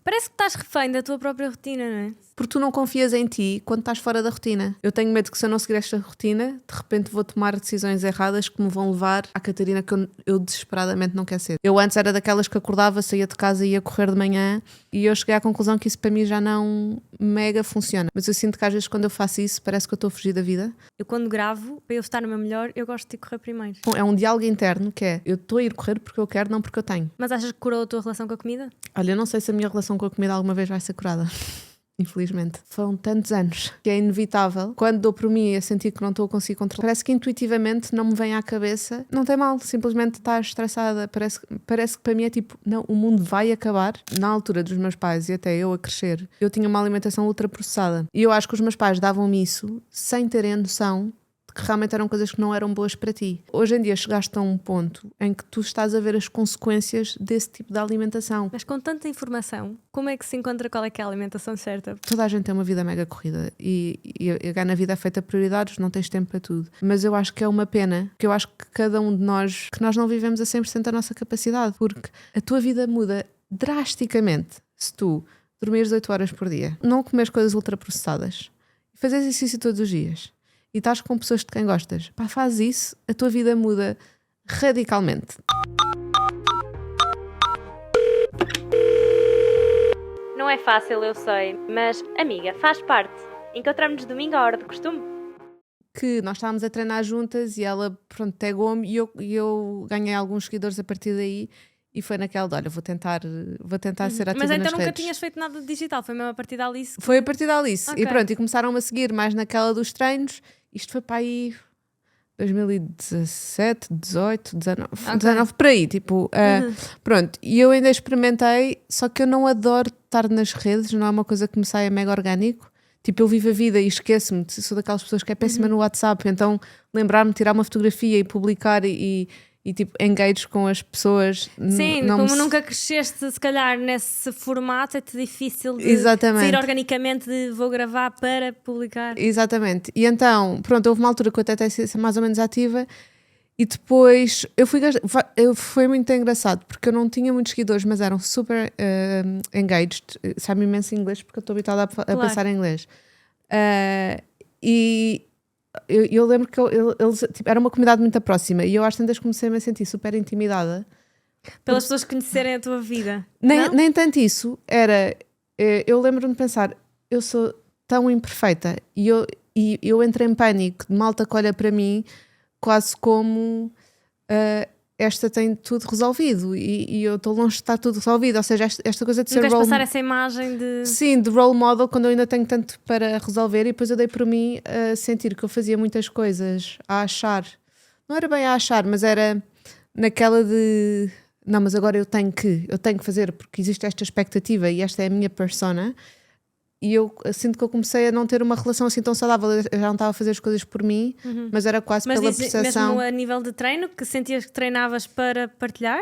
Parece que estás refém da tua própria rotina, não é? Porque tu não confias em ti quando estás fora da rotina. Eu tenho medo que se eu não seguir esta rotina, de repente vou tomar decisões erradas que me vão levar à Catarina que eu desesperadamente não quero ser. Eu antes era daquelas que acordava, saía de casa e ia correr de manhã, e eu cheguei à conclusão que isso para mim já não mega funciona. Mas eu sinto que às vezes quando eu faço isso parece que eu estou a fugir da vida. Eu quando gravo, para eu estar no meu melhor, eu gosto de ir correr primeiro. É um diálogo interno que é, eu estou a ir correr porque eu quero, não porque eu tenho. Mas achas que curou a tua relação com a comida? Olha, eu não sei se a minha relação com a comida alguma vez vai ser curada. Infelizmente. Foram tantos anos que é inevitável. Quando dou por mim a sentir que não estou a conseguir controlar, parece que intuitivamente não me vem à cabeça. Não tem mal, simplesmente estás estressada. Parece que para mim é tipo, não, o mundo vai acabar. Na altura dos meus pais e até eu a crescer, eu tinha uma alimentação ultraprocessada. E eu acho que os meus pais davam-me isso sem terem noção que realmente eram coisas que não eram boas para ti. Hoje em dia chegaste a um ponto em que tu estás a ver as consequências desse tipo de alimentação. Mas com tanta informação, como é que se encontra qual é que é a alimentação certa? Toda a gente tem uma vida mega corrida e na vida é feita prioridades, não tens tempo para tudo. Mas eu acho que é uma pena, que eu acho que cada um de nós, que nós não vivemos a 100% da nossa capacidade, porque a tua vida muda drasticamente se tu dormires 8 horas por dia, não comeres coisas ultraprocessadas, fazeres exercício todos os dias e estás com pessoas de quem gostas. Pá, faz isso, a tua vida muda radicalmente. Não é fácil, eu sei, mas, amiga, faz parte. Encontramos-nos domingo à hora de costume. Que nós estávamos a treinar juntas e ela, pronto, tagou-me e eu ganhei alguns seguidores a partir daí. E foi naquela de, olha, vou tentar ser ativa nas redes. Mas então nunca tinhas feito nada de digital, foi mesmo a partir da Alice? Foi a partir da Alice. Okay. E pronto, e começaram-me a seguir mais naquela dos treinos. Isto foi para aí 2017, 18, 19, okay. 19 por aí, tipo, pronto. E eu ainda experimentei, só que eu não adoro estar nas redes, não é uma coisa que me saia mega orgânico. Tipo, eu vivo a vida e esqueço-me, sou daquelas pessoas que é péssima no WhatsApp, então lembrar-me de tirar uma fotografia e publicar e tipo, engage com as pessoas. Sim, como nunca cresceste se calhar nesse formato, é-te difícil de sair organicamente de vou gravar para publicar. Exatamente. E então, pronto, houve uma altura que eu até ser mais ou menos ativa e depois foi muito engraçado porque eu não tinha muitos seguidores, mas eram super engaged, sabe imenso inglês porque eu estou habituada a passar em inglês. E eu lembro que eles tipo, era uma comunidade muito próxima e eu às tantas comecei-me a sentir super intimidada pelas pessoas conhecerem a tua vida. Nem tanto isso, era eu lembro-me de pensar, eu sou tão imperfeita e eu entrei em pânico de malta que olha para mim quase como esta tem tudo resolvido e eu estou longe de estar tudo resolvido, ou seja, esta coisa de ser role... passar essa imagem de... Sim, de role model quando eu ainda tenho tanto para resolver e depois eu dei por mim a sentir que eu fazia muitas coisas a achar, não era bem a achar, mas era naquela de não, mas agora eu tenho que fazer porque existe esta expectativa e esta é a minha persona. E eu sinto que eu comecei a não ter uma relação assim tão saudável. Eu já não estava a fazer as coisas por mim, mas era quase pela percepção. Mas mesmo a nível de treino, que sentias que treinavas para partilhar?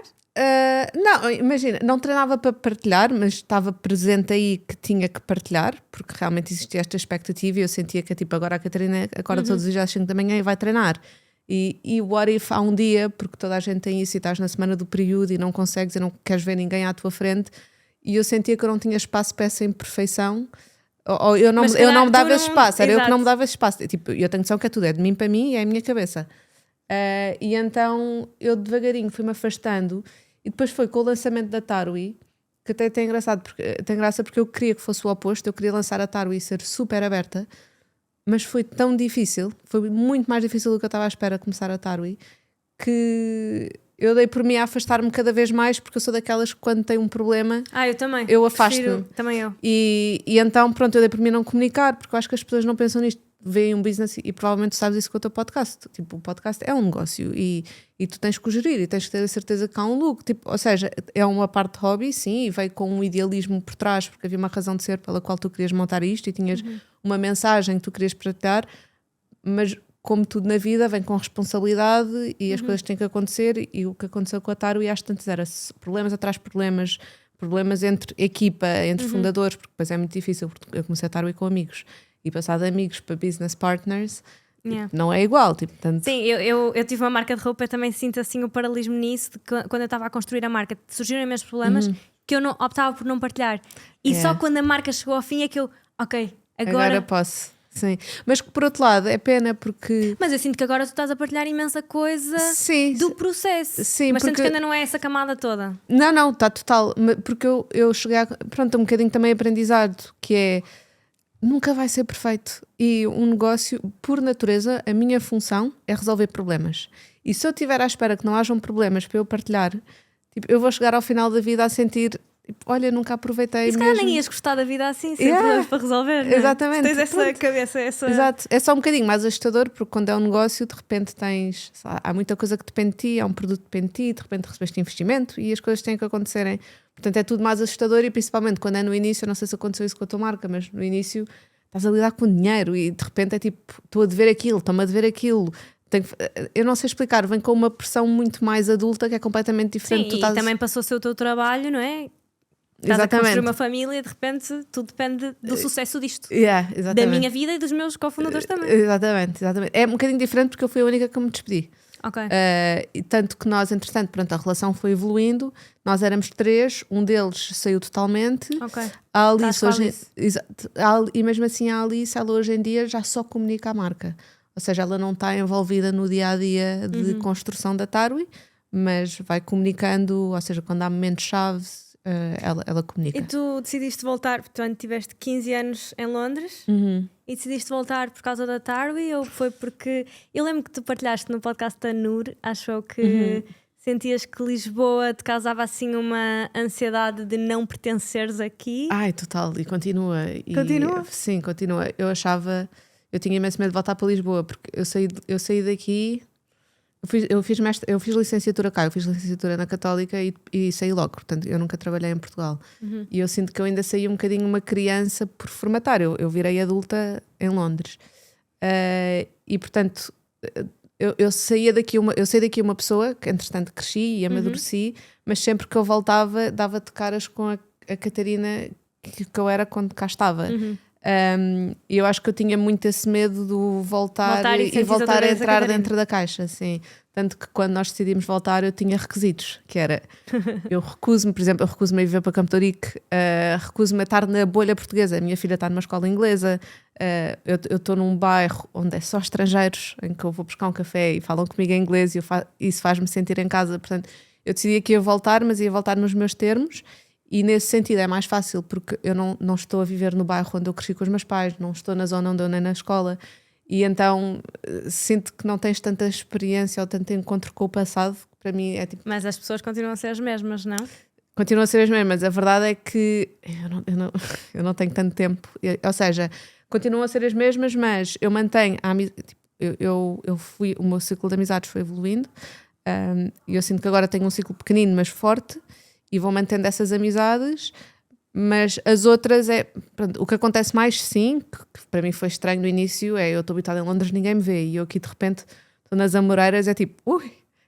Não, imagina, não treinava para partilhar, mas estava presente aí que tinha que partilhar, porque realmente existia esta expectativa e eu sentia que tipo, agora a Catarina acorda todos os dias às 5 da manhã e vai treinar. E what if há um dia, porque toda a gente tem isso e estás na semana do período e não consegues e não queres ver ninguém à tua frente, e eu sentia que eu não tinha espaço para essa imperfeição, ou eu não me dava esse espaço, era eu que não me dava esse espaço. Tipo, eu tenho noção que é tudo, é de mim para mim e é a minha cabeça. E então eu devagarinho fui-me afastando, e depois foi com o lançamento da Tarwi, que até tem graça porque eu queria que fosse o oposto, eu queria lançar a Tarwi e ser super aberta, mas foi tão difícil, foi muito mais difícil do que eu estava à espera começar a Tarwi, que eu dei por mim a afastar-me cada vez mais, porque eu sou daquelas que quando tem um problema eu também eu afasto-me. Também eu. E então pronto, eu dei por mim não comunicar, porque eu acho que as pessoas não pensam nisto, veem um business e provavelmente sabes isso com o teu podcast, tipo, o podcast é um negócio e tu tens que o gerir e tens que ter a certeza que há um lucro, tipo, ou seja, é uma parte de hobby, sim, e veio com um idealismo por trás, porque havia uma razão de ser pela qual tu querias montar isto e tinhas uma mensagem que tu querias partilhar, mas como tudo na vida, vem com responsabilidade e as coisas têm que acontecer, e o que aconteceu com a Taro e às tantas era problemas atrás de problemas entre equipa, entre fundadores, porque depois é muito difícil, porque eu comecei a Taro com amigos e passar de amigos para business partners não é igual, tipo, tanto... Sim, eu tive uma marca de roupa, eu também sinto assim o paralelismo nisso, de que quando eu estava a construir a marca surgiram imensos problemas que eu não, optava por não partilhar. E só quando a marca chegou ao fim é que eu, ok, agora posso. Sim, mas por outro lado é pena porque... Mas eu sinto que agora tu estás a partilhar imensa coisa do processo. Sim, mas sentes que ainda não é essa camada toda. Não, está total. Porque eu cheguei a... Pronto, um bocadinho também aprendizado, que é... Nunca vai ser perfeito. E um negócio, por natureza, a minha função é resolver problemas. E se eu estiver à espera que não hajam problemas para eu partilhar, tipo, eu vou chegar ao final da vida a sentir... Olha, nunca aproveitei. E se calhar nem ias gostar da vida assim, sem problemas para resolver. Não é? Exatamente. Se tens essa cabeça, essa... Exato. É só um bocadinho mais assustador, porque quando é um negócio, de repente tens. Há muita coisa que depende de ti, há um produto que depende de ti, de repente recebeste investimento e as coisas têm que acontecerem. Portanto, é tudo mais assustador e principalmente quando é no início, eu não sei se aconteceu isso com a tua marca, mas no início estás a lidar com dinheiro e de repente é tipo, estou a dever aquilo, estou-me a dever aquilo. Eu não sei explicar, vem com uma pressão muito mais adulta que é completamente diferente. Sim, e também passou a ser o teu trabalho, não é? Estás a construir uma família e de repente tudo depende do sucesso disto. Da minha vida e dos meus cofundadores também. Exatamente. É um bocadinho diferente porque eu fui a única que me despedi. Ok. E tanto que nós, entretanto, pronto, a relação foi evoluindo. Nós éramos 3, um deles saiu totalmente. Ok. A Alice hoje, e mesmo assim a Alice, ela hoje em dia já só comunica a marca. Ou seja, ela não está envolvida no dia-a-dia de construção da Tarwi, mas vai comunicando, ou seja, quando há momentos-chave, ela comunica. E tu decidiste voltar, portanto tiveste 15 anos em Londres e decidiste voltar por causa da Tarwi ou foi porque... Eu lembro que tu partilhaste no podcast da Nur, achou que sentias que Lisboa te causava assim uma ansiedade de não pertenceres aqui. Ai, total, e continua. Continua? Sim, continua. Eu tinha imenso medo de voltar para Lisboa porque eu saí daqui... Eu fiz licenciatura cá, eu fiz licenciatura na Católica e saí logo, portanto eu nunca trabalhei em Portugal. E eu sinto que eu ainda saí um bocadinho uma criança por formatar, eu virei adulta em Londres. E portanto eu saí daqui uma pessoa que entretanto cresci e amadureci, mas sempre que eu voltava dava de caras com a Catarina que eu era quando cá estava. E eu acho que eu tinha muito esse medo de voltar e voltar a entrar dentro da caixa, assim. Tanto que quando nós decidimos voltar eu tinha requisitos, que era eu recuso-me, por exemplo, a viver para Campo de Ourique, recuso-me a estar na bolha portuguesa, a minha filha está numa escola inglesa, eu estou num bairro onde é só estrangeiros, em que eu vou buscar um café e falam comigo em inglês e isso faz-me sentir em casa, portanto eu decidi que ia voltar, mas ia voltar nos meus termos. E nesse sentido é mais fácil porque eu não estou a viver no bairro onde eu cresci com os meus pais, não estou na zona onde eu andei na escola e então sinto que não tens tanta experiência ou tanto encontro com o passado, que para mim é tipo... Mas as pessoas continuam a ser as mesmas, não? Continuam a ser as mesmas, a verdade é que eu não tenho tanto tempo, ou seja, continuam a ser as mesmas, mas eu mantenho a amizade, tipo, o meu ciclo de amizades foi evoluindo e eu sinto que agora tenho um ciclo pequenino mas forte e vou mantendo essas amizades, mas as outras pronto, o que acontece mais sim, que para mim foi estranho no início, eu estou habitada em Londres, ninguém me vê e eu aqui de repente estou nas Amoreiras, é tipo,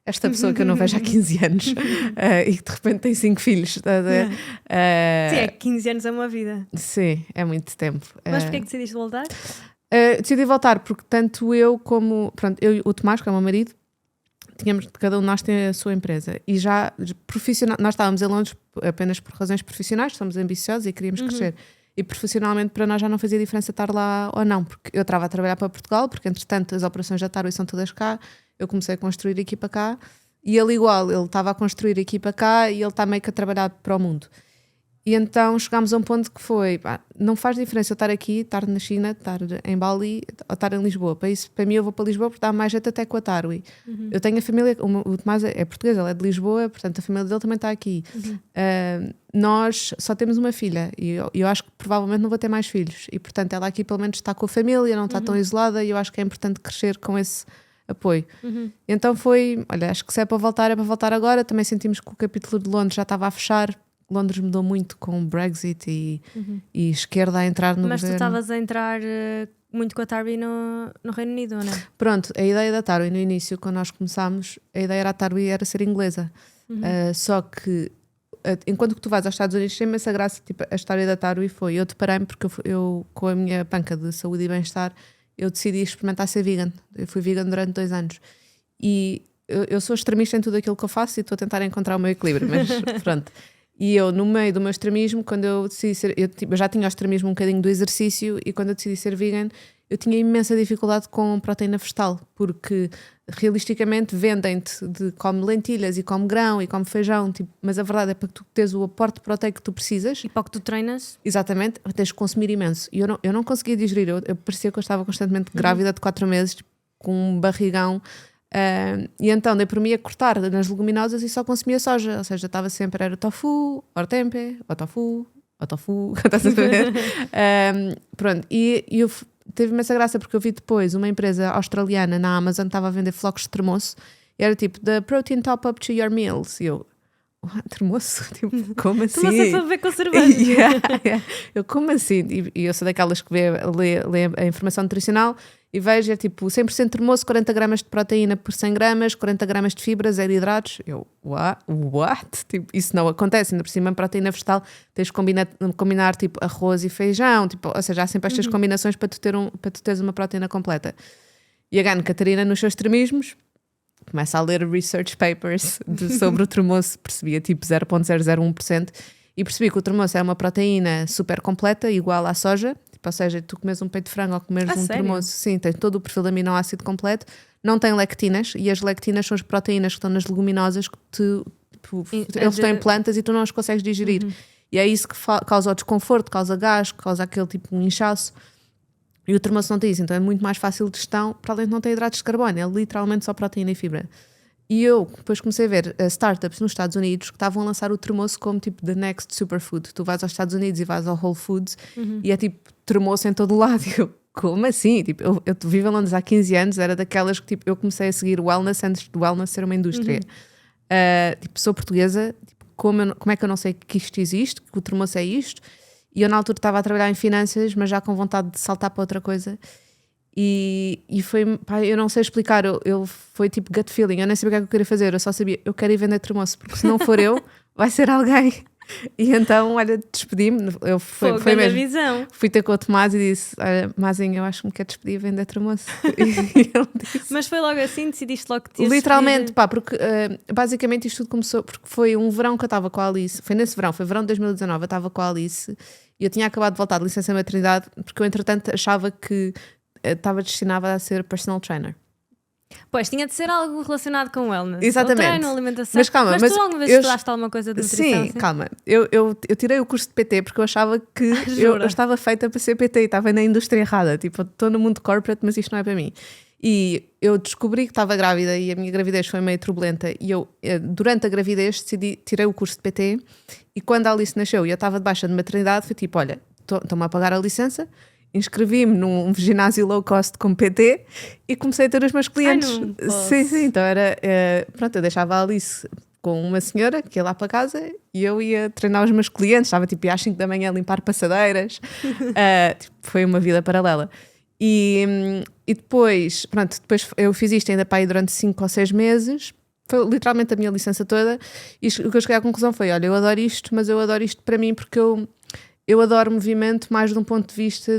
esta pessoa que eu não vejo há 15 anos e que de repente tem 5 filhos. Sim, é 15 anos é uma vida. Sim, é muito tempo. Mas porquê é que decidiste voltar? Decidi voltar porque tanto eu como eu e o Tomás, que é o meu marido, cada um de nós tem a sua empresa e já nós estávamos em Londres apenas por razões profissionais, somos ambiciosos e queríamos crescer e profissionalmente para nós já não fazia diferença estar lá ou não, porque eu estava a trabalhar para Portugal, porque entretanto as operações da Tarwi são todas cá, eu comecei a construir a equipa cá e ele estava a construir a equipa cá e ele está meio que a trabalhar para o mundo. E então chegámos a um ponto que foi, não faz diferença eu estar aqui, estar na China, estar em Bali ou estar em Lisboa. Para mim eu vou para Lisboa porque dá mais jeito até com a Tarwi. Eu tenho a família, o Tomás é português, ele é de Lisboa, portanto a família dele também está aqui. Nós só temos uma filha e eu acho que provavelmente não vou ter mais filhos. E portanto ela aqui pelo menos está com a família, não está tão isolada e eu acho que é importante crescer com esse apoio. Então foi, olha, acho que se é para voltar agora. Também sentimos que o capítulo de Londres já estava a fechar. Londres mudou muito com o Brexit e esquerda a entrar no governo. Mas tu estavas a entrar muito com a Tarwi no Reino Unido, não é? Pronto, a ideia da Tarwi no início, quando nós começámos, a ideia era a Tarwi era ser inglesa. Só que enquanto que tu vais aos Estados Unidos tem essa graça, tipo, a história da Tarwi foi, eu deparei-me porque eu com a minha panca de saúde e bem-estar, eu decidi experimentar ser vegan. Eu fui vegan durante 2 anos e eu sou extremista em tudo aquilo que eu faço e estou a tentar encontrar o meu equilíbrio, mas pronto. E eu, no meio do meu extremismo, quando eu decidi ser... Eu já tinha o extremismo um bocadinho do exercício, e quando eu decidi ser vegan, eu tinha imensa dificuldade com proteína vegetal, porque realisticamente vendem-te de come lentilhas e come grão e come feijão, tipo, mas a verdade é para que tu teres o aporte proteico que tu precisas. E para o que tu treinas. Exatamente, tens de consumir imenso. E eu não conseguia digerir, eu parecia que eu estava constantemente grávida de 4 meses, tipo, com um barrigão. E então dei por mim a cortar nas leguminosas e só consumia soja, ou seja, estava sempre, era tofu, ou tempeh, ou tofu, estás a ver? Pronto, e eu teve imensa graça porque eu vi depois uma empresa australiana na Amazon que estava a vender flocos de termoço e era tipo, the protein top up to your meals, e eu, termoço? Tipo, como assim? Termoço é para beber com cerveja. Yeah. Eu, como assim? E eu sou daquelas que lê a informação nutricional e vejo, é tipo 100% termoço, 40 gramas de proteína por 100 gramas, 40 gramas de fibra, 0 hidratos. Eu, what? Tipo, isso não acontece. Ainda por cima, proteína vegetal, tens de combinar tipo arroz e feijão, tipo, ou seja, há sempre estas combinações para tu teres uma proteína completa. E a Gana Catarina, nos seus extremismos, começa a ler research papers sobre o termoço, percebia tipo 0,001% e percebi que o termoço é uma proteína super completa, igual à soja, tipo, ou seja, tu comes um peito de frango ou comeres um termoço, sim, tem todo o perfil de aminoácido completo, não tem lectinas, e as lectinas são as proteínas que estão nas leguminosas que eles estão em plantas e tu não as consegues digerir. E é isso que causa o desconforto, causa gás, causa aquele tipo de inchaço. E o termoço não tem isso, então é muito mais fácil de gestão, para além de não ter hidratos de carbono, é literalmente só proteína e fibra. E eu depois comecei a ver startups nos Estados Unidos que estavam a lançar o termoço como tipo the next superfood. Tu vais aos Estados Unidos e vais ao Whole Foods e é tipo termoço em todo o lado. E eu, como assim? Tipo, eu vivo em Londres há 15 anos, era daquelas que tipo, eu comecei a seguir wellness antes de wellness ser uma indústria. Tipo, sou portuguesa, tipo, como é que eu não sei que isto existe, que o termoço é isto? E eu na altura estava a trabalhar em finanças, mas já com vontade de saltar para outra coisa. E foi, pá, eu não sei explicar, foi tipo gut feeling, eu nem sabia o que é que eu queria fazer, eu só sabia, eu quero ir vender termoço, porque se não for eu, vai ser alguém. E então, olha, despedi-me, foi mesmo. Visão. Fui ter com o Tomás e disse, olha, Mazinho, eu acho que me quer despedir a vender termoço. E ele disse, mas foi logo assim, decidiste logo que te ias literalmente, despedir. pá, porque basicamente isto tudo começou, porque foi um verão que eu estava com a Alice, foi verão de 2019, eu estava com a Alice e eu tinha acabado de voltar de licença maternidade, porque eu entretanto achava que estava destinada a ser personal trainer. Pois, tinha de ser algo relacionado com wellness. Exatamente. Ou treino, alimentação. Mas calma, mas tu alguma vez estudaste alguma coisa de nutrição? Sim, calma. Eu tirei o curso de PT porque eu achava que eu estava feita para ser PT e estava na indústria errada. Tipo, estou no mundo corporate, mas isto não é para mim. E eu descobri que estava grávida e a minha gravidez foi meio turbulenta. E eu, durante a gravidez, tirei o curso de PT. E quando a Alice nasceu e eu estava de baixa de maternidade, foi tipo: olha, estão-me a pagar a licença. Inscrevi-me num ginásio low cost com PT e comecei a ter os meus clientes. Sim, então era. Pronto, eu deixava a Alice com uma senhora que ia lá para casa e eu ia treinar os meus clientes. Estava tipo às 5 da manhã a limpar passadeiras. Tipo, foi uma vida paralela. E depois, pronto, depois eu fiz isto ainda para aí durante 5 ou 6 meses. Foi literalmente a minha licença toda. E o que eu cheguei à conclusão foi: olha, eu adoro isto, mas eu adoro isto para mim porque eu adoro movimento mais de um ponto de vista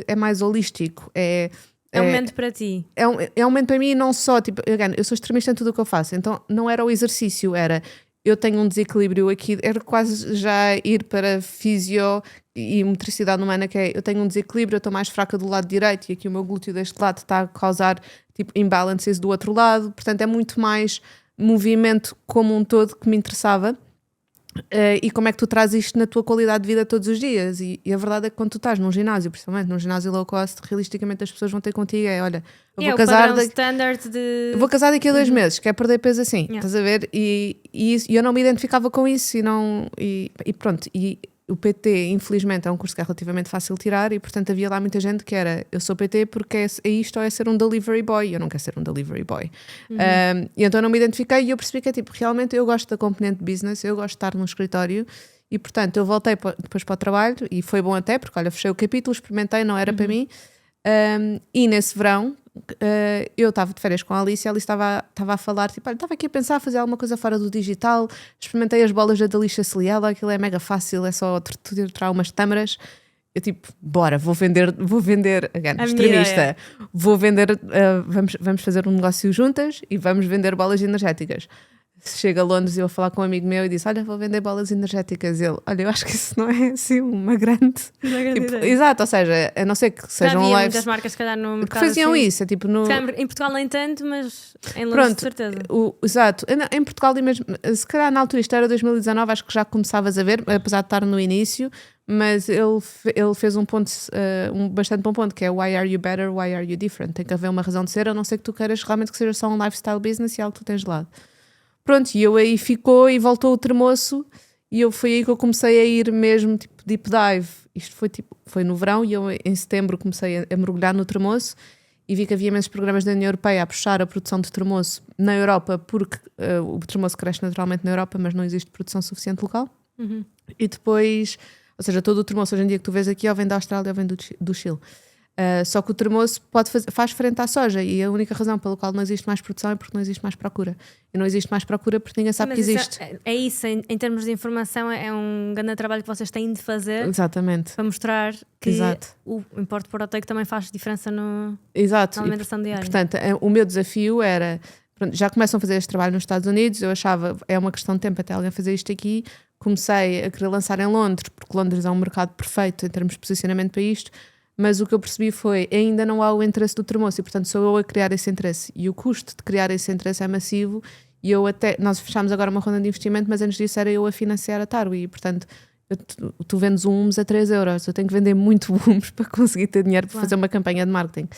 é mais holístico. É um momento para ti. É um momento para mim e não só, tipo, eu sou extremista em tudo o que eu faço, então não era o exercício, era eu tenho um desequilíbrio aqui, era quase já ir para fisio e motricidade humana, que é eu tenho um desequilíbrio, eu estou mais fraca do lado direito e aqui o meu glúteo deste lado está a causar tipo imbalances do outro lado, portanto é muito mais movimento como um todo que me interessava. E como é que tu trazes isto na tua qualidade de vida todos os dias? E a verdade é que quando tu estás num ginásio, principalmente num ginásio low cost, realisticamente as pessoas vão ter contigo, olha, eu vou casar vou casar daqui a 2 meses, quer perder peso assim, estás a ver? E eu não me identificava com isso e pronto, e o PT infelizmente é um curso que é relativamente fácil de tirar e portanto havia lá muita gente que era, eu sou PT porque é isto ou é ser um delivery boy, eu não quero ser um delivery boy. E então não me identifiquei e eu percebi que é tipo, realmente eu gosto da componente de business, eu gosto de estar no escritório e portanto eu voltei depois para o trabalho e foi bom até porque olha, fechei o capítulo, experimentei, não era para mim. E nesse verão eu estava de férias com a Alice e ela estava a falar, tipo, estava aqui a pensar a fazer alguma coisa fora do digital, experimentei as bolas da Delícia Celiela, aquilo é mega fácil, é só tirar umas tâmaras. Eu tipo, bora, vou vender again, extremista, vou vender, vamos fazer um negócio juntas e vamos vender bolas energéticas. chego a Londres e eu vou falar com um amigo meu e disse: olha, vou vender bolas energéticas. Ele: olha, eu acho que isso não é assim uma grande. Tipo, exato, ou seja, a não ser que sejam havia lives muitas marcas, se calhar, no que mercado faziam assim. isso. É tipo no... Em Portugal nem tanto, mas em Londres de certeza. Exato. Em Portugal, mesmo, se calhar na altura, isto era 2019, acho que já começavas a ver, apesar de estar no início, mas ele fez um ponto, bastante bom ponto, que é: why are you better, why are you different? Tem que haver uma razão de ser, a não ser que tu queiras realmente que seja só um lifestyle business e algo que tu tens de lado. Pronto, e eu aí ficou e voltou o termoço, e foi aí que eu comecei a ir mesmo tipo deep dive. Isto foi no verão, e eu em setembro comecei a mergulhar no termoço e vi que havia imensos programas da União Europeia a puxar a produção de termoço na Europa, porque o termoço cresce naturalmente na Europa, mas não existe produção suficiente local. E depois, ou seja, todo o termoço hoje em dia que tu vês aqui ou vem da Austrália ou vem do Chile. Só que o termoço faz frente à soja, e a única razão pela qual não existe mais produção é porque não existe mais procura. E não existe mais procura porque ninguém sabe que existe. É isso, em termos de informação, é um grande trabalho que vocês têm de fazer. Exatamente. Para mostrar que o importe proteico também faz diferença na alimentação diária. Portanto, o meu desafio era... Já começam a fazer este trabalho nos Estados Unidos, eu achava, é uma questão de tempo até alguém fazer isto aqui. Comecei a querer lançar em Londres, porque Londres é um mercado perfeito em termos de posicionamento para isto. Mas o que eu percebi foi, ainda não há o interesse do termoço, e portanto sou eu a criar esse interesse, e o custo de criar esse interesse é massivo, e nós fechámos agora uma ronda de investimento, mas antes disso era eu a financiar a Tarwi, e portanto tu vendes um humus a 3 euros, eu tenho que vender muito humus para conseguir ter dinheiro para fazer uma campanha de marketing.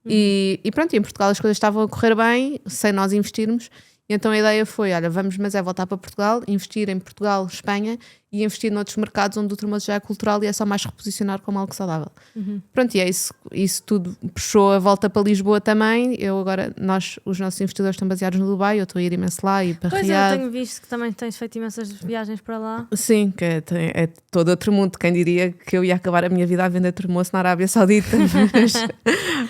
E pronto, em Portugal as coisas estavam a correr bem, sem nós investirmos, e então a ideia foi, olha, vamos voltar para Portugal, investir em Portugal, Espanha, e investir noutros mercados onde o termoço já é cultural e é só mais reposicionar como algo saudável. Pronto, e é isso tudo puxou a volta para Lisboa também. Os nossos investidores estão baseados no Dubai, eu estou a ir imenso lá e para Riad. Pois eu tenho visto que também tens feito imensas viagens para lá. Sim, que é todo outro mundo. Quem diria que eu ia acabar a minha vida a vender termoço na Arábia Saudita?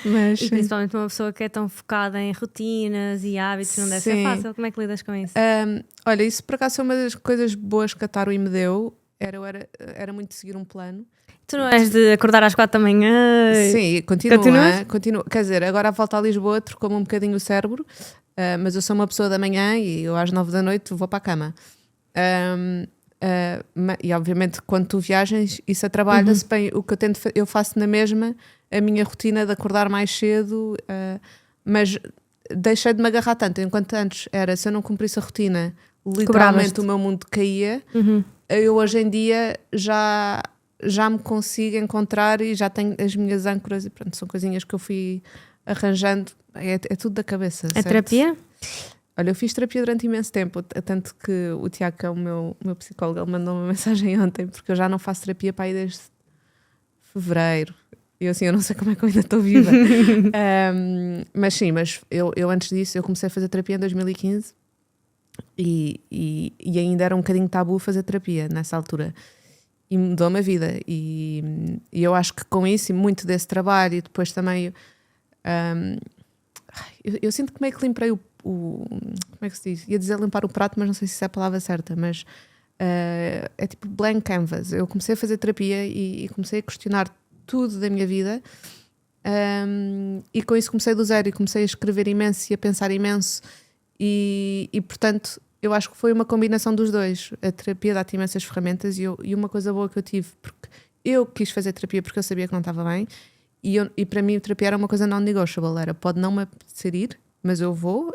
Mas e principalmente uma pessoa que é tão focada em rotinas e hábitos, não deve ser fácil. Como é que lidas com isso? Olha, isso por acaso foi uma das coisas boas que a Tarwi me deu. Era muito seguir um plano. Tu não és de acordar às 4 da manhã? Sim, continua. Quer dizer, agora a volta a Lisboa trocou-me um bocadinho o cérebro, mas eu sou uma pessoa da manhã e eu às 9 da noite vou para a cama. E obviamente quando tu viajas, isso trabalha-se bem. O que eu faço na mesma, a minha rotina de acordar mais cedo, mas deixei de me agarrar tanto. Enquanto antes era, se eu não cumprisse a rotina, literalmente o meu mundo caía. Eu hoje em dia já me consigo encontrar e já tenho as minhas âncoras, e pronto, são coisinhas que eu fui arranjando. É tudo da cabeça. A terapia? Olha, eu fiz terapia durante imenso tempo, tanto que o Tiago, que é o meu psicólogo, ele mandou uma mensagem ontem, porque eu já não faço terapia para aí desde fevereiro. E eu não sei como é que eu ainda estou viva. Mas eu antes disso, eu comecei a fazer terapia em 2015 e ainda era um bocadinho tabu fazer terapia nessa altura. E mudou-me a vida. E eu acho que com isso, e muito desse trabalho, e depois também... eu sinto que meio que limpei como é que se diz? Ia dizer limpar o prato, mas não sei se é a palavra certa, mas é tipo blank canvas. Eu comecei a fazer terapia e comecei a questionar tudo da minha vida, e com isso comecei do zero e comecei a escrever imenso e a pensar imenso, e portanto eu acho que foi uma combinação dos dois. A terapia dá-te imensas ferramentas, e uma coisa boa que eu tive, porque eu quis fazer terapia porque eu sabia que não estava bem, e para mim a terapia era uma coisa non-negotiable, pode não me apetecer ir, mas eu vou.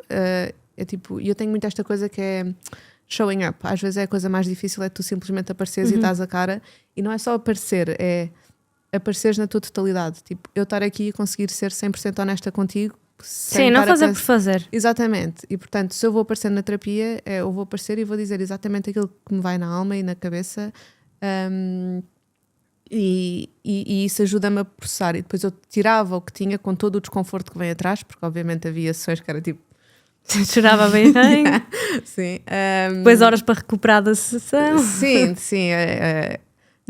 E eu tenho muito esta coisa que é showing up. Às vezes é a coisa mais difícil, é tu simplesmente apareceres e dás a cara, e não é só aparecer, é apareceres na tua totalidade. Tipo, eu estar aqui e conseguir ser 100% honesta contigo. Sim, não fazer por fazer. Exatamente. E portanto, se eu vou aparecer na terapia, eu vou aparecer e vou dizer exatamente aquilo que me vai na alma e na cabeça, e isso ajuda-me a processar. E depois eu tirava o que tinha com todo o desconforto que vem atrás, porque obviamente havia sessões que era tipo... Chorava bem. Sim. Depois horas para recuperar da sessão. Sim.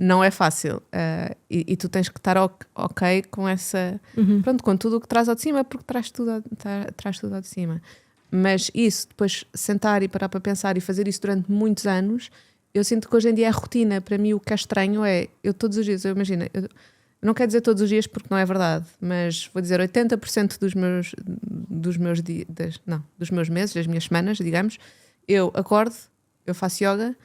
Não é fácil, e tu tens que estar ok com essa, pronto, com tudo o que traz ao de cima, porque traz tudo ao de cima. Mas isso, depois sentar e parar para pensar e fazer isso durante muitos anos, eu sinto que hoje em dia é rotina. Para mim o que é estranho é, eu todos os dias, eu não quero dizer todos os dias porque não é verdade, mas vou dizer 80% dos meus meses, das minhas semanas, digamos, Eu acordo, eu faço yoga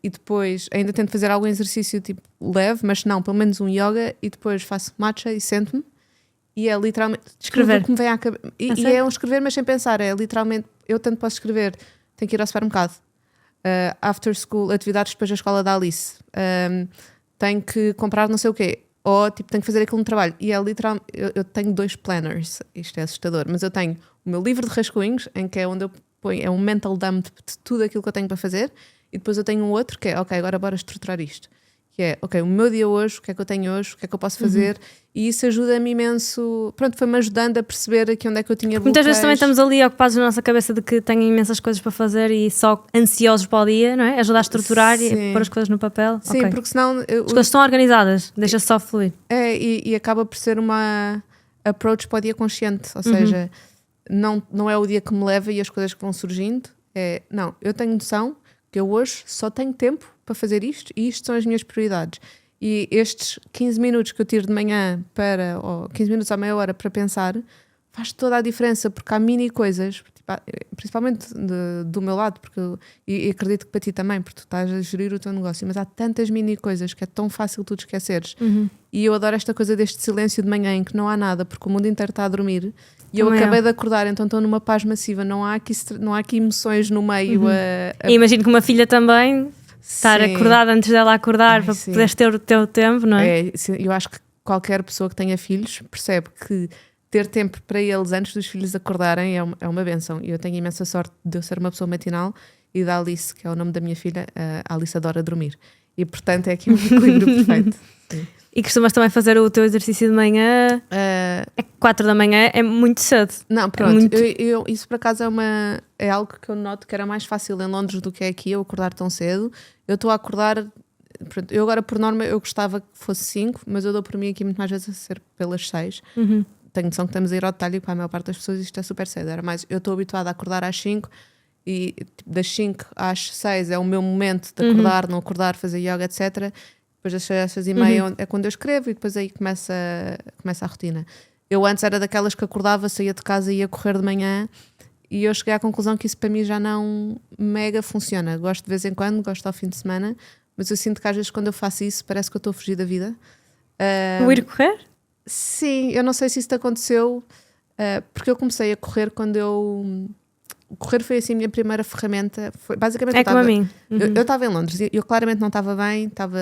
e depois ainda tento fazer algum exercício tipo leve, mas não, pelo menos um yoga, e depois faço matcha e sento-me. E é literalmente escrever o que me vem à cabeça. E é um escrever, mas sem pensar. É literalmente, eu tanto posso escrever, tenho que ir ao supermercado, after school, atividades depois da escola da Alice, tenho que comprar não sei o quê, ou tipo, tenho que fazer aquilo no trabalho. E é literalmente, eu tenho 2 planners, isto é assustador, mas eu tenho o meu livro de rascunhos, em que é onde eu ponho, é um mental dump de tudo aquilo que eu tenho para fazer, e depois eu tenho um outro que é, ok, agora bora estruturar isto. Que é, ok, o meu dia hoje, o que é que eu tenho hoje, o que é que eu posso fazer, e isso ajuda-me imenso. Pronto, foi-me ajudando a perceber aqui onde é que eu tinha bloqueios. Muitas vezes também estamos ali ocupados na nossa cabeça de que tenho imensas coisas para fazer e só ansiosos para o dia, não é? Ajuda a estruturar e pôr as coisas no papel. Sim, okay. Porque senão. As coisas estão organizadas, deixa-se só fluir. E acaba por ser uma approach para o dia consciente, ou seja, não é o dia que me leva e as coisas que vão surgindo. Não, eu tenho noção que eu hoje só tenho tempo para fazer isto e isto são as minhas prioridades. E estes 15 minutos que eu tiro de manhã ou 15 minutos à meia hora para pensar, faz toda a diferença, porque há mini coisas, tipo, principalmente do meu lado, porque e acredito que para ti também, porque tu estás a gerir o teu negócio, mas há tantas mini coisas que é tão fácil tu te esqueceres. E eu adoro esta coisa deste silêncio de manhã em que não há nada, porque o mundo inteiro está a dormir. E eu acabei de acordar, então estou numa paz massiva, não há aqui emoções no meio. E imagino que uma filha também estar acordada antes dela acordar para poderes ter o teu tempo, não é? Eu acho que qualquer pessoa que tenha filhos percebe que ter tempo para eles antes dos filhos acordarem é uma bênção. E eu tenho imensa sorte de eu ser uma pessoa matinal e da Alice, que é o nome da minha filha, a Alice adora dormir. E portanto é aqui um equilíbrio perfeito. Sim. E costumas também fazer o teu exercício de manhã? 4 da manhã é muito cedo. Não, pronto. Isso por acaso é algo que eu noto que era mais fácil em Londres do que é aqui, eu acordar tão cedo. Eu estou a acordar. Pronto, eu agora, por norma, eu gostava que fosse 5, mas eu dou por mim aqui muito mais vezes a ser pelas 6. Tenho noção que estamos a ir ao detalhe e para a maior parte das pessoas isto é super cedo. Era mais, eu estou habituada a acordar às 5 e tipo, das 5 às 6 é o meu momento de acordar, não acordar, fazer yoga, etc. Depois das 6h30 é quando eu escrevo e depois aí começa a rotina. Eu antes era daquelas que acordava, saía de casa e ia correr de manhã e eu cheguei à conclusão que isso para mim já não mega funciona. Gosto de vez em quando, gosto ao fim de semana, mas eu sinto que às vezes quando eu faço isso parece que eu estou a fugir da vida. O ir correr? Sim, eu não sei se isso te aconteceu, porque eu comecei a correr quando eu... Correr foi assim a minha primeira ferramenta. Foi, basicamente como a mim. Eu estava em Londres e eu claramente não estava bem, estava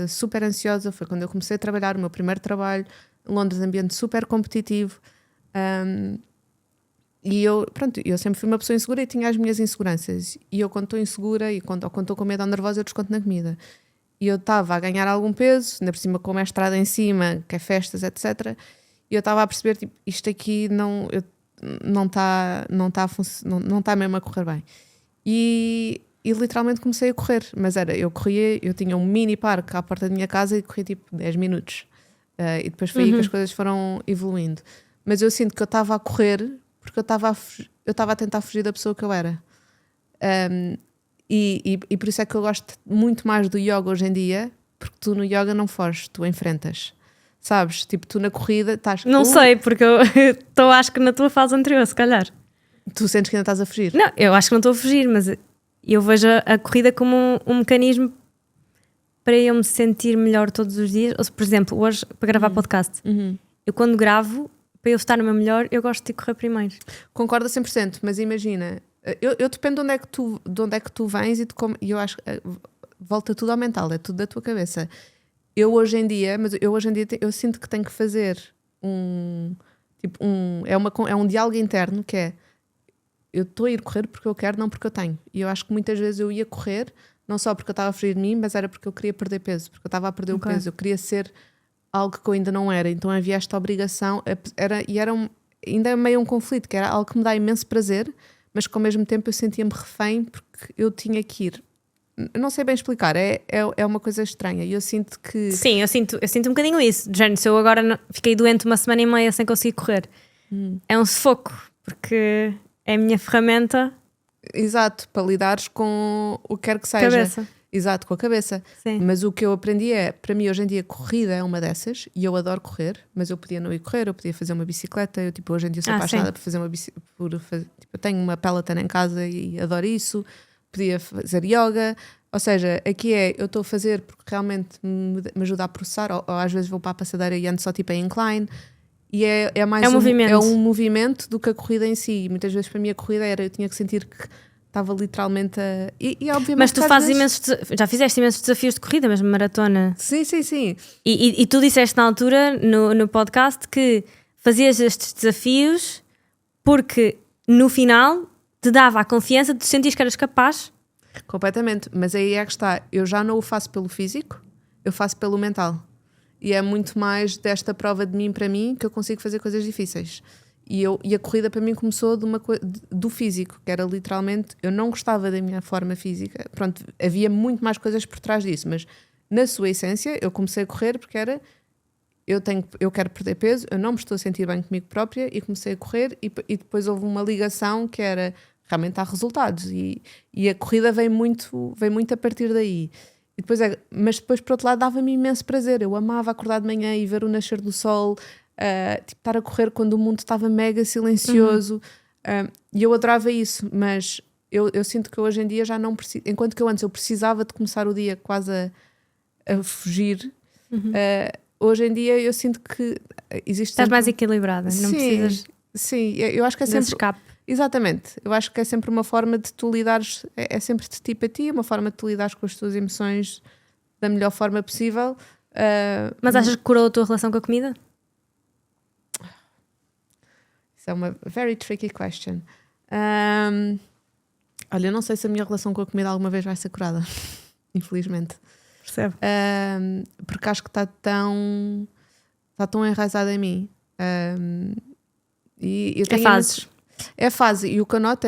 super ansiosa. Foi quando eu comecei a trabalhar, o meu primeiro trabalho. Londres, ambiente super competitivo. E eu sempre fui uma pessoa insegura e tinha as minhas inseguranças. E eu, quando estou insegura e quando estou com medo ou nervosa, eu desconto na comida. E eu estava a ganhar algum peso, ainda por cima com uma estrada em cima, que é festas, etc. E eu estava a perceber, tipo, isto aqui não está mesmo a correr bem. E literalmente comecei a correr. Mas eu corria, eu tinha um mini parque à porta da minha casa e corria tipo 10 minutos. E depois foi aí que as coisas foram evoluindo. Mas eu sinto que eu estava a correr porque eu estava a tentar fugir da pessoa que eu era. E por isso é que eu gosto muito mais do yoga hoje em dia, porque tu no yoga não foges, tu enfrentas. Sabes? Tipo, tu na corrida estás... Não sei, porque eu estou acho que na tua fase anterior, se calhar. Tu sentes que ainda estás a fugir? Não, eu acho que não estou a fugir, mas eu vejo a corrida como um mecanismo para eu me sentir melhor todos os dias. Ou, por exemplo, hoje, para gravar podcast, eu quando gravo, para eu estar no meu melhor, eu gosto de correr primeiro. Concordo a 100%, mas imagina, eu dependo de onde é que tu vens e eu acho que volta tudo ao mental, é tudo da tua cabeça. Eu hoje em dia eu sinto que tenho que fazer é um diálogo interno que é, eu estou a ir correr porque eu quero, não porque eu tenho. E eu acho que muitas vezes eu ia correr, não só porque eu estava a fugir de mim, mas era porque eu queria perder peso, porque eu estava a perder o peso, eu queria ser algo que eu ainda não era, então havia esta obrigação, ainda é meio um conflito, que era algo que me dá imenso prazer, mas que ao mesmo tempo eu sentia-me refém porque eu tinha que ir. Eu não sei bem explicar, é uma coisa estranha e eu sinto que... Sim, eu sinto um bocadinho isso. De género, se eu agora fiquei doente uma semana e meia sem conseguir correr, é um sufoco, porque é a minha ferramenta. Exato, para lidares com o que quer que seja. Cabeça. Exato, com a cabeça. Sim. Mas o que eu aprendi é, para mim hoje em dia corrida é uma dessas e eu adoro correr, mas eu podia não ir correr, eu podia fazer uma bicicleta, eu tipo, hoje em dia sou apaixonada por fazer uma bicicleta, tipo, eu tenho uma Peloton em casa e adoro isso, podia fazer yoga, ou seja, aqui eu estou a fazer porque realmente me ajuda a processar, ou às vezes vou para a passadeira e ando só tipo em incline. E é mais um movimento do que a corrida em si. E muitas vezes para mim a corrida eu tinha que sentir que estava literalmente a... E obviamente, mas tu fazes imensos já fizeste imensos desafios de corrida, mesmo maratona. Sim. E tu disseste na altura no podcast que fazias estes desafios porque no final te dava a confiança de sentir que eras capaz. Completamente, mas aí é que está, eu já não o faço pelo físico, eu faço pelo mental. E é muito mais desta prova de mim para mim que eu consigo fazer coisas difíceis. E a corrida para mim começou do físico, que era literalmente, eu não gostava da minha forma física. Pronto, havia muito mais coisas por trás disso, mas na sua essência eu comecei a correr porque era, eu quero perder peso, eu não me estou a sentir bem comigo própria e comecei a correr e depois houve uma ligação que era, realmente há resultados e a corrida vem muito a partir daí. E depois mas depois, por outro lado, dava-me imenso prazer. Eu amava acordar de manhã e ver o nascer do sol, tipo, estar a correr quando o mundo estava mega silencioso. E eu adorava isso, mas eu sinto que hoje em dia já não preciso. Enquanto que antes eu precisava de começar o dia quase a fugir, hoje em dia eu sinto que existe. Estás mais equilibrada, não precisas. Sim, eu acho que é sempre. Escape. Exatamente, eu acho que é sempre uma forma de tu lidares, é sempre de ti para ti, uma forma de tu lidares com as tuas emoções da melhor forma possível. Mas achas que curou a tua relação com a comida? Isso é uma very tricky question. Olha, eu não sei se a minha relação com a comida alguma vez vai ser curada, infelizmente. Percebo. Porque acho que está tão enraizada em mim. E eu tenho fases. É fase, e o que eu noto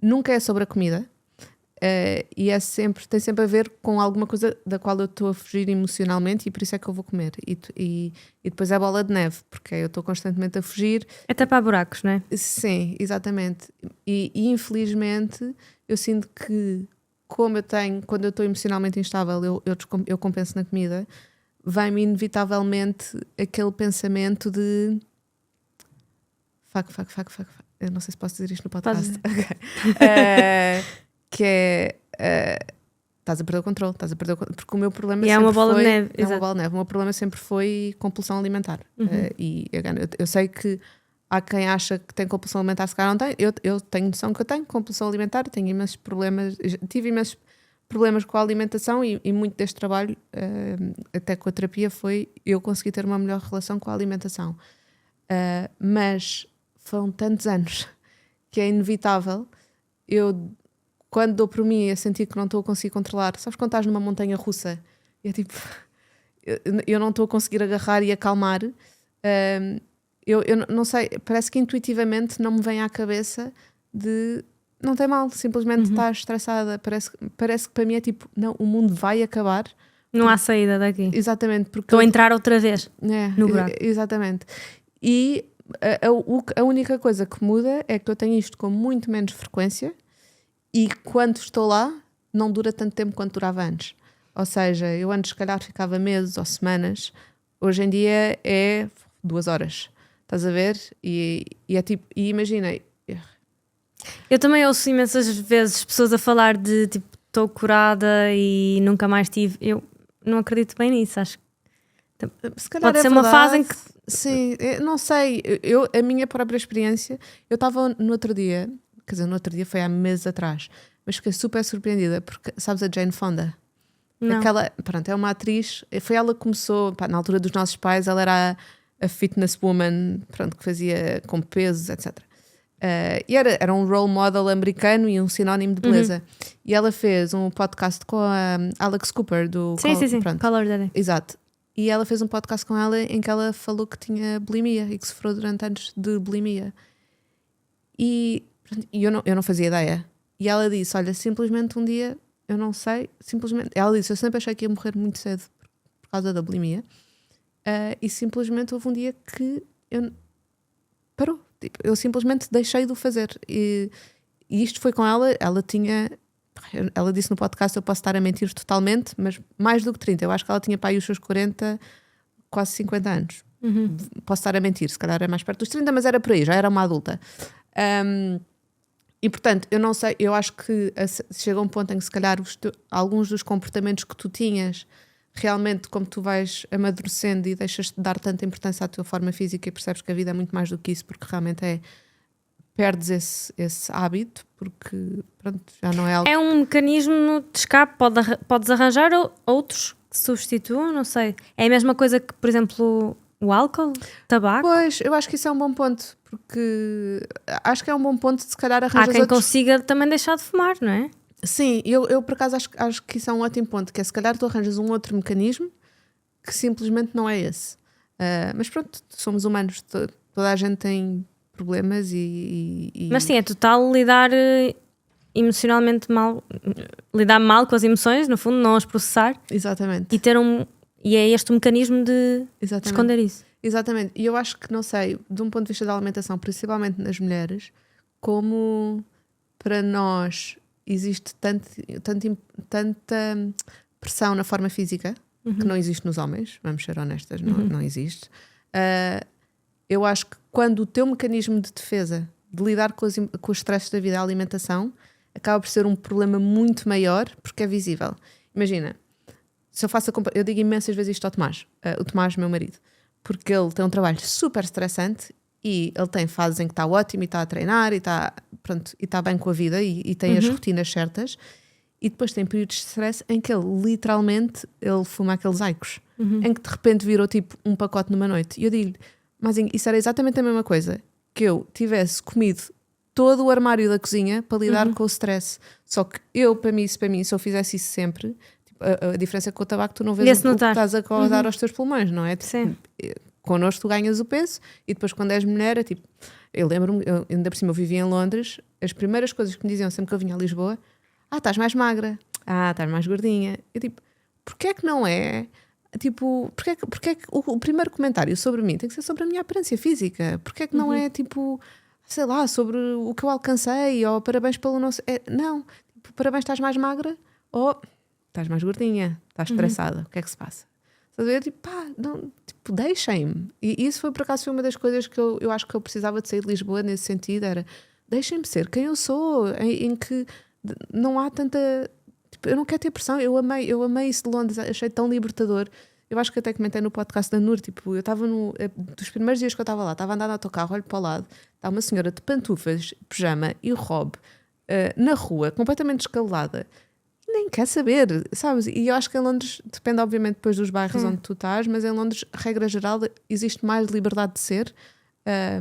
nunca é sobre a comida, e tem sempre a ver com alguma coisa da qual eu estou a fugir emocionalmente e por isso é que eu vou comer. E depois é bola de neve, porque eu estou constantemente a fugir. É tapar buracos, não é? Sim, exatamente. E infelizmente eu sinto que, quando eu estou emocionalmente instável, eu compenso na comida, vai-me inevitavelmente aquele pensamento de fuck. Eu não sei se posso dizer isto no podcast. Que é estás a perder o controle, porque o meu problema sempre é uma bola de neve. É uma bola de neve. O meu problema sempre foi compulsão alimentar. E eu sei que há quem acha que tem compulsão alimentar, se calhar não tem. Eu tenho noção que eu tenho compulsão alimentar, tenho imensos problemas, tive imensos problemas com a alimentação e muito deste trabalho, até com a terapia, foi eu conseguir ter uma melhor relação com a alimentação. Mas foram tantos anos que é inevitável eu, quando dou por mim a sentir que não estou a conseguir controlar, sabes quando estás numa montanha russa e é tipo eu não estou a conseguir agarrar e acalmar, eu não sei, parece que intuitivamente não me vem à cabeça de não tem mal, simplesmente estás estressada, parece que para mim é tipo, não, o mundo vai acabar, não há saída daqui, exatamente, porque estou a entrar outra vez no buraco. Exatamente. E a única coisa que muda é que eu tenho isto com muito menos frequência e quando estou lá não dura tanto tempo quanto durava antes. Ou seja, eu antes se calhar ficava meses ou semanas, hoje em dia é 2 horas. Estás a ver? E é tipo, e imagina. Eu também ouço imensas vezes pessoas a falar de tipo, estou curada e nunca mais tive. Eu não acredito bem nisso, acho que se calhar pode ser uma fase em que... Sim, não sei, a minha própria experiência, eu estava no outro dia, quer dizer, no outro dia foi há meses atrás, mas fiquei super surpreendida porque, sabes a Jane Fonda? Não. Pronto, é uma atriz, foi ela que começou, na altura dos nossos pais, ela era a fitness woman, pronto, que fazia com pesos, etc. E era um role model americano e um sinónimo de beleza. E ela fez um podcast com a Alex Cooper do... Sim, pronto. Color Daddy. Exato. E ela fez um podcast com ela em que ela falou que tinha bulimia e que sofreu durante anos de bulimia. E eu não fazia ideia. E ela disse, olha, simplesmente um dia, eu não sei, simplesmente... Ela disse, eu sempre achei que ia morrer muito cedo por causa da bulimia. E simplesmente houve um dia que parou. Tipo, eu simplesmente deixei de o fazer. E isto foi com ela tinha ela disse no podcast, eu posso estar a mentir totalmente, mas mais do que 30. Eu acho que ela tinha para aí os seus 40, quase 50 anos. Posso estar a mentir, se calhar é mais perto dos 30, mas era por aí, já era uma adulta. E portanto, eu não sei, eu acho que chega um ponto em que se calhar alguns dos comportamentos que tu tinhas, realmente como tu vais amadurecendo e deixas de dar tanta importância à tua forma física e percebes que a vida é muito mais do que isso, porque realmente perdes esse hábito, porque pronto, já não é algo... É um mecanismo de escape, podes arranjar outros que substituam, não sei. É a mesma coisa que, por exemplo, o álcool, tabaco? Pois, eu acho que isso é um bom ponto, porque acho que é um bom ponto de se calhar arranjar Há quem consiga também deixar de fumar, não é? Sim, eu por acaso acho que isso é um ótimo ponto, que é se calhar tu arranjas um outro mecanismo que simplesmente não é esse. Mas pronto, somos humanos, toda a gente tem problemas e... Mas sim, é total lidar emocionalmente mal, lidar mal com as emoções, no fundo, não as processar. Exatamente. E é este o mecanismo de esconder isso. Exatamente. E eu acho que, não sei, de um ponto de vista da alimentação, principalmente nas mulheres, como para nós existe tanta pressão na forma física, que não existe nos homens, vamos ser honestas, não existe. Eu acho que quando o teu mecanismo de defesa de lidar com os stresses da vida, a alimentação, acaba por ser um problema muito maior, porque é visível. Imagina, se eu faço eu digo imensas vezes isto ao Tomás, o Tomás, meu marido, porque ele tem um trabalho super estressante e ele tem fases em que está ótimo e está a treinar e está bem com a vida e tem as rotinas certas, e depois tem períodos de stress em que ele literalmente fuma aqueles Aicos, em que de repente virou tipo um pacote numa noite. E eu digo-lhe, mas isso era exatamente a mesma coisa que eu tivesse comido todo o armário da cozinha para lidar com o stress. Só que para mim, se eu fizesse isso sempre, tipo, a diferença é que com o tabaco tu não vês o que estás a causar aos teus pulmões, não é? Sim. Connosco tu ganhas o peso e depois quando és mulher é tipo, eu lembro-me, ainda por cima eu vivia em Londres, as primeiras coisas que me diziam sempre que eu vinha a Lisboa, estás mais magra, estás mais gordinha. Eu tipo, porquê é que não é? Tipo, porquê é que o primeiro comentário sobre mim tem que ser sobre a minha aparência física? Porquê é que não é tipo, sei lá, sobre o que eu alcancei, ou parabéns pelo nosso... não, tipo, parabéns, estás mais magra, ou estás mais gordinha, estás estressada, o que é que se passa? Eu tipo, não, tipo, deixem-me. E isso por acaso foi uma das coisas que eu acho que eu precisava de sair de Lisboa nesse sentido, era deixem-me ser quem eu sou, em que não há tanta... Tipo, eu não quero ter pressão, eu amei isso de Londres, achei tão libertador. Eu acho que até comentei no podcast da Nur, tipo, eu estava dos primeiros dias que eu estava lá, estava a andar no autocarro, olho para o lado, está uma senhora de pantufas, pijama e robe na rua, completamente descalada, nem quer saber, sabes? E eu acho que em Londres, depende obviamente depois dos bairros onde tu estás, mas em Londres, regra geral, existe mais liberdade de ser.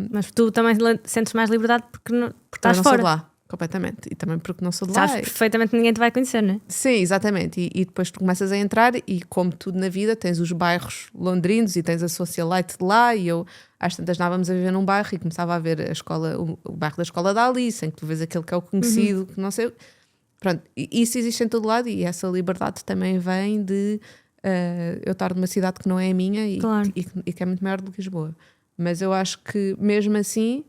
Mas tu também sentes mais liberdade porque estás não fora. Sou de lá, completamente. E também porque não sou de lá. Sabes perfeitamente que ninguém te vai conhecer, não é? Sim, exatamente. E depois tu começas a entrar e, como tudo na vida, tens os bairros londrinos e tens a socialite de lá. E eu, às tantas, andávamos a viver num bairro e começava a ver a escola, o bairro da escola da Alice, em que tu vês aquele que é o conhecido, que não sei... Pronto, isso existe em todo lado e essa liberdade também vem de eu estar numa cidade que não é a minha claro. e que é muito maior do que Lisboa. Mas eu acho que mesmo assim,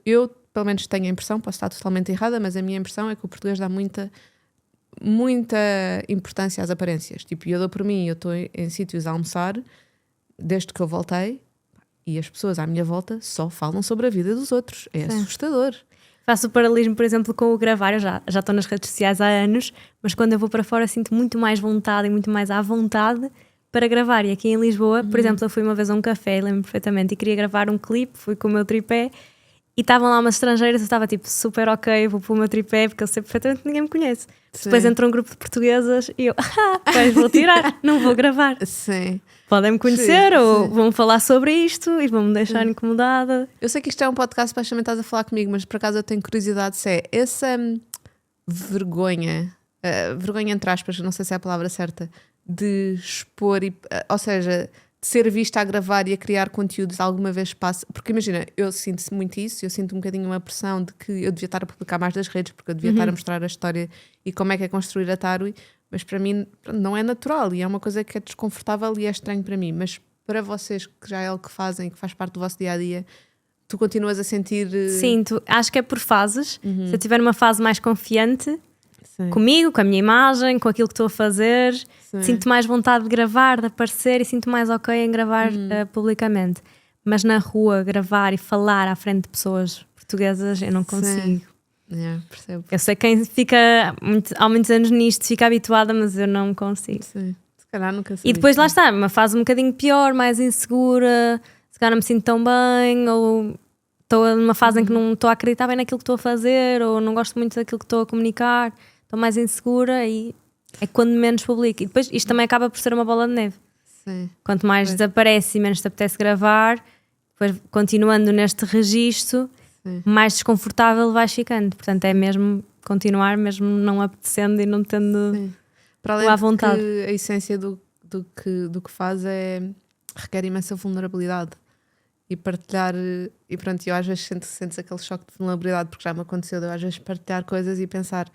eu pelo menos tenho a impressão, posso estar totalmente errada, mas a minha impressão é que o português dá muita importância às aparências. Tipo, eu dou por mim, eu estou em sítios a almoçar desde que eu voltei e as pessoas à minha volta só falam sobre a vida dos outros. É assustador. Faço o paralelismo, por exemplo, com o gravar. Eu já estou nas redes sociais há anos, mas quando eu vou para fora sinto muito mais vontade e muito mais à vontade para gravar. E aqui em Lisboa, por exemplo, eu fui uma vez a um café, lembro perfeitamente, e queria gravar um clipe, fui com o meu tripé e estavam lá umas estrangeiras, eu estava tipo super ok, vou pôr o meu tripé porque eu sei perfeitamente que ninguém me conhece. Sim. Depois entrou um grupo de portuguesas e eu, pois vou tirar, não vou gravar. Sim. Podem-me conhecer ou vão falar sobre isto e vão-me deixar incomodada. Eu sei que isto é um podcast para também estás a falar comigo, mas por acaso eu tenho curiosidade se é essa vergonha entre aspas, não sei se é a palavra certa, de expor, ou seja, de ser vista a gravar e a criar conteúdos alguma vez passa, porque imagina, eu sinto muito isso, eu sinto um bocadinho uma pressão de que eu devia estar a publicar mais das redes, porque eu devia estar a mostrar a história e como é que é construir a Tarwi, mas para mim não é natural e é uma coisa que é desconfortável e é estranho para mim, mas para vocês que já é algo que fazem, que faz parte do vosso dia-a-dia, tu continuas a sentir... Sinto, acho que é por fases. Se eu tiver uma fase mais confiante, comigo, com a minha imagem, com aquilo que estou a fazer. Sim. Sinto mais vontade de gravar, de aparecer e sinto mais ok em gravar publicamente. Mas na rua, gravar e falar à frente de pessoas portuguesas, eu não consigo. Percebo. Eu sei que quem fica há muitos anos nisto fica habituada, mas eu não consigo. Sim. Se calhar nunca sei. E depois lá está, uma fase um bocadinho pior, mais insegura, se calhar não me sinto tão bem, ou estou numa fase em que não estou a acreditar bem naquilo que estou a fazer, ou não gosto muito daquilo que estou a comunicar, estou mais insegura e é quando menos publico. E depois isto também acaba por ser uma bola de neve. Sim. Quanto mais desaparece e menos te apetece gravar, depois continuando neste registro, mais desconfortável vais ficando. Portanto, é mesmo continuar, mesmo não apetecendo e não tendo para além à vontade. Que a essência do que faz requer imensa vulnerabilidade. E partilhar, e pronto, eu às vezes sentes aquele choque de vulnerabilidade, porque já me aconteceu de eu às vezes partilhar coisas e pensar,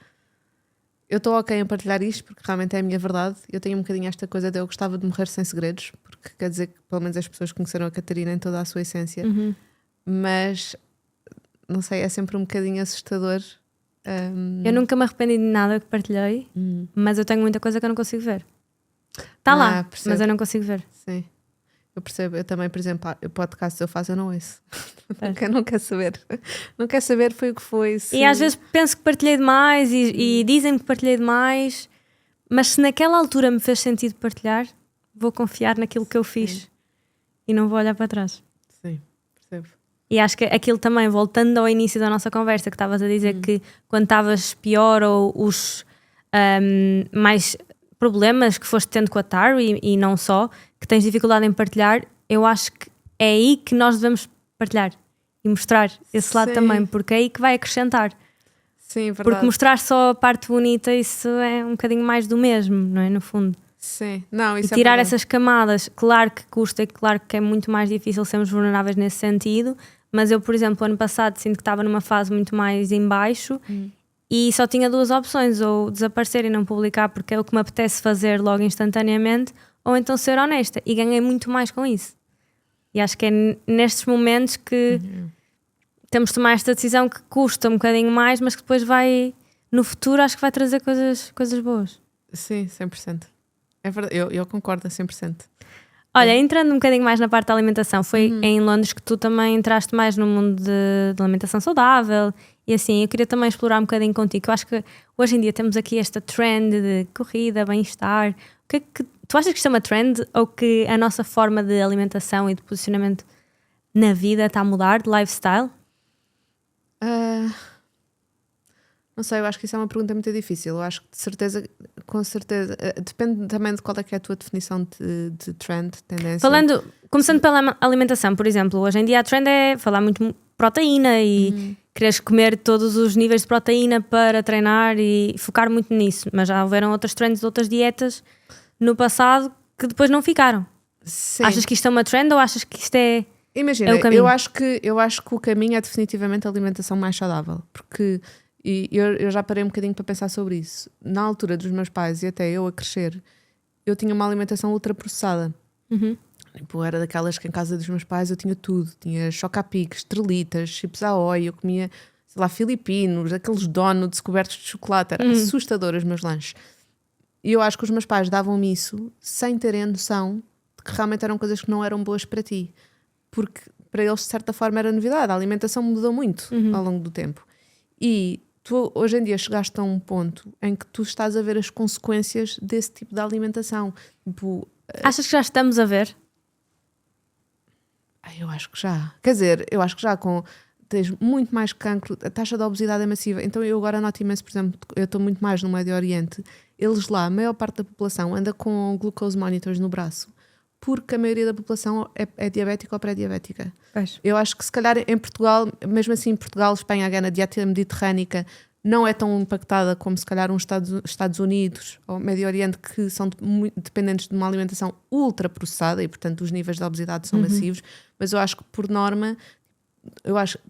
eu estou ok em partilhar isto porque realmente é a minha verdade. Eu tenho um bocadinho esta coisa de eu gostava de morrer sem segredos, porque quer dizer que pelo menos as pessoas conheceram a Catarina em toda a sua essência. Mas não sei, é sempre um bocadinho assustador. Eu nunca me arrependi de nada que partilhei, mas eu tenho muita coisa que eu não consigo ver. Está lá, percebo. mas eu não consigo ver. Sim, eu percebo. Eu também, por exemplo, o podcast que eu faço eu não ouço. Não quero saber. Não quero saber, foi o que foi. E às vezes penso que partilhei demais e dizem-me que partilhei demais, mas se naquela altura me fez sentido partilhar, vou confiar naquilo que eu fiz e não vou olhar para trás. Sim, percebo. E acho que aquilo também, voltando ao início da nossa conversa, que estavas a dizer que quando estavas pior ou os mais problemas que foste tendo com a Taro e não só, que tens dificuldade em partilhar, eu acho que é aí que nós devemos partilhar e mostrar esse lado também, porque é aí que vai acrescentar. Sim, verdade. Porque mostrar só a parte bonita, isso é um bocadinho mais do mesmo, não é? No fundo. Sim, não, isso e tirar essas camadas, claro que custa e claro que é muito mais difícil sermos vulneráveis nesse sentido, mas eu, por exemplo, ano passado sinto que estava numa fase muito mais em baixo e só tinha duas opções, ou desaparecer e não publicar porque é o que me apetece fazer logo instantaneamente, ou então ser honesta, e ganhei muito mais com isso. E acho que é nestes momentos que temos de tomar esta decisão que custa um bocadinho mais, mas que depois vai, no futuro, acho que vai trazer coisas boas. Sim, 100%. É verdade, eu concordo a 100%. Olha, entrando um bocadinho mais na parte da alimentação, foi em Londres que tu também entraste mais no mundo de alimentação saudável e assim, eu queria também explorar um bocadinho contigo. Eu acho que hoje em dia temos aqui esta trend de corrida, bem-estar. O que é que tu achas que isto é uma trend ou que a nossa forma de alimentação e de posicionamento na vida está a mudar, de lifestyle? Não sei, eu acho que isso é uma pergunta muito difícil. Eu acho que com certeza, depende também de qual é que é a tua definição de trend, tendência. Começando pela alimentação, por exemplo, hoje em dia a trend é falar muito proteína e quereres comer todos os níveis de proteína para treinar e focar muito nisso, mas já houveram outras trends de outras dietas no passado que depois não ficaram. Sim. Achas que isto é uma trend ou achas que isto é... Imagina, é o caminho? eu acho que o caminho é definitivamente a alimentação mais saudável, porque eu já parei um bocadinho para pensar sobre isso. Na altura dos meus pais e até eu a crescer, eu tinha uma alimentação ultraprocessada. Tipo, era daquelas que em casa dos meus pais eu tinha tudo. Tinha chocapic, estrelitas, chips Ahoy, eu comia, sei lá, filipinos, aqueles donuts cobertos de chocolate. Era assustador os meus lanches. E eu acho que os meus pais davam-me isso sem terem noção de que realmente eram coisas que não eram boas para ti. Porque para eles, de certa forma, era novidade. A alimentação mudou muito ao longo do tempo. E tu, hoje em dia, chegaste a um ponto em que tu estás a ver as consequências desse tipo de alimentação. Tipo, achas que já estamos a ver? Eu acho que já. Quer dizer, eu acho que já tens muito mais cancro, a taxa de obesidade é massiva. Então eu agora noto imenso, por exemplo, eu estou muito mais no Médio Oriente. Eles lá, a maior parte da população anda com glucose monitors no braço, porque a maioria da população é diabética ou pré-diabética. Eu acho que se calhar em Portugal, mesmo assim Portugal, Espanha, a Gana, a dieta mediterrânica não é tão impactada como se calhar uns Estados Unidos ou Médio Oriente, que são muito dependentes de uma alimentação ultra processada e portanto os níveis de obesidade são massivos, mas eu acho que por norma,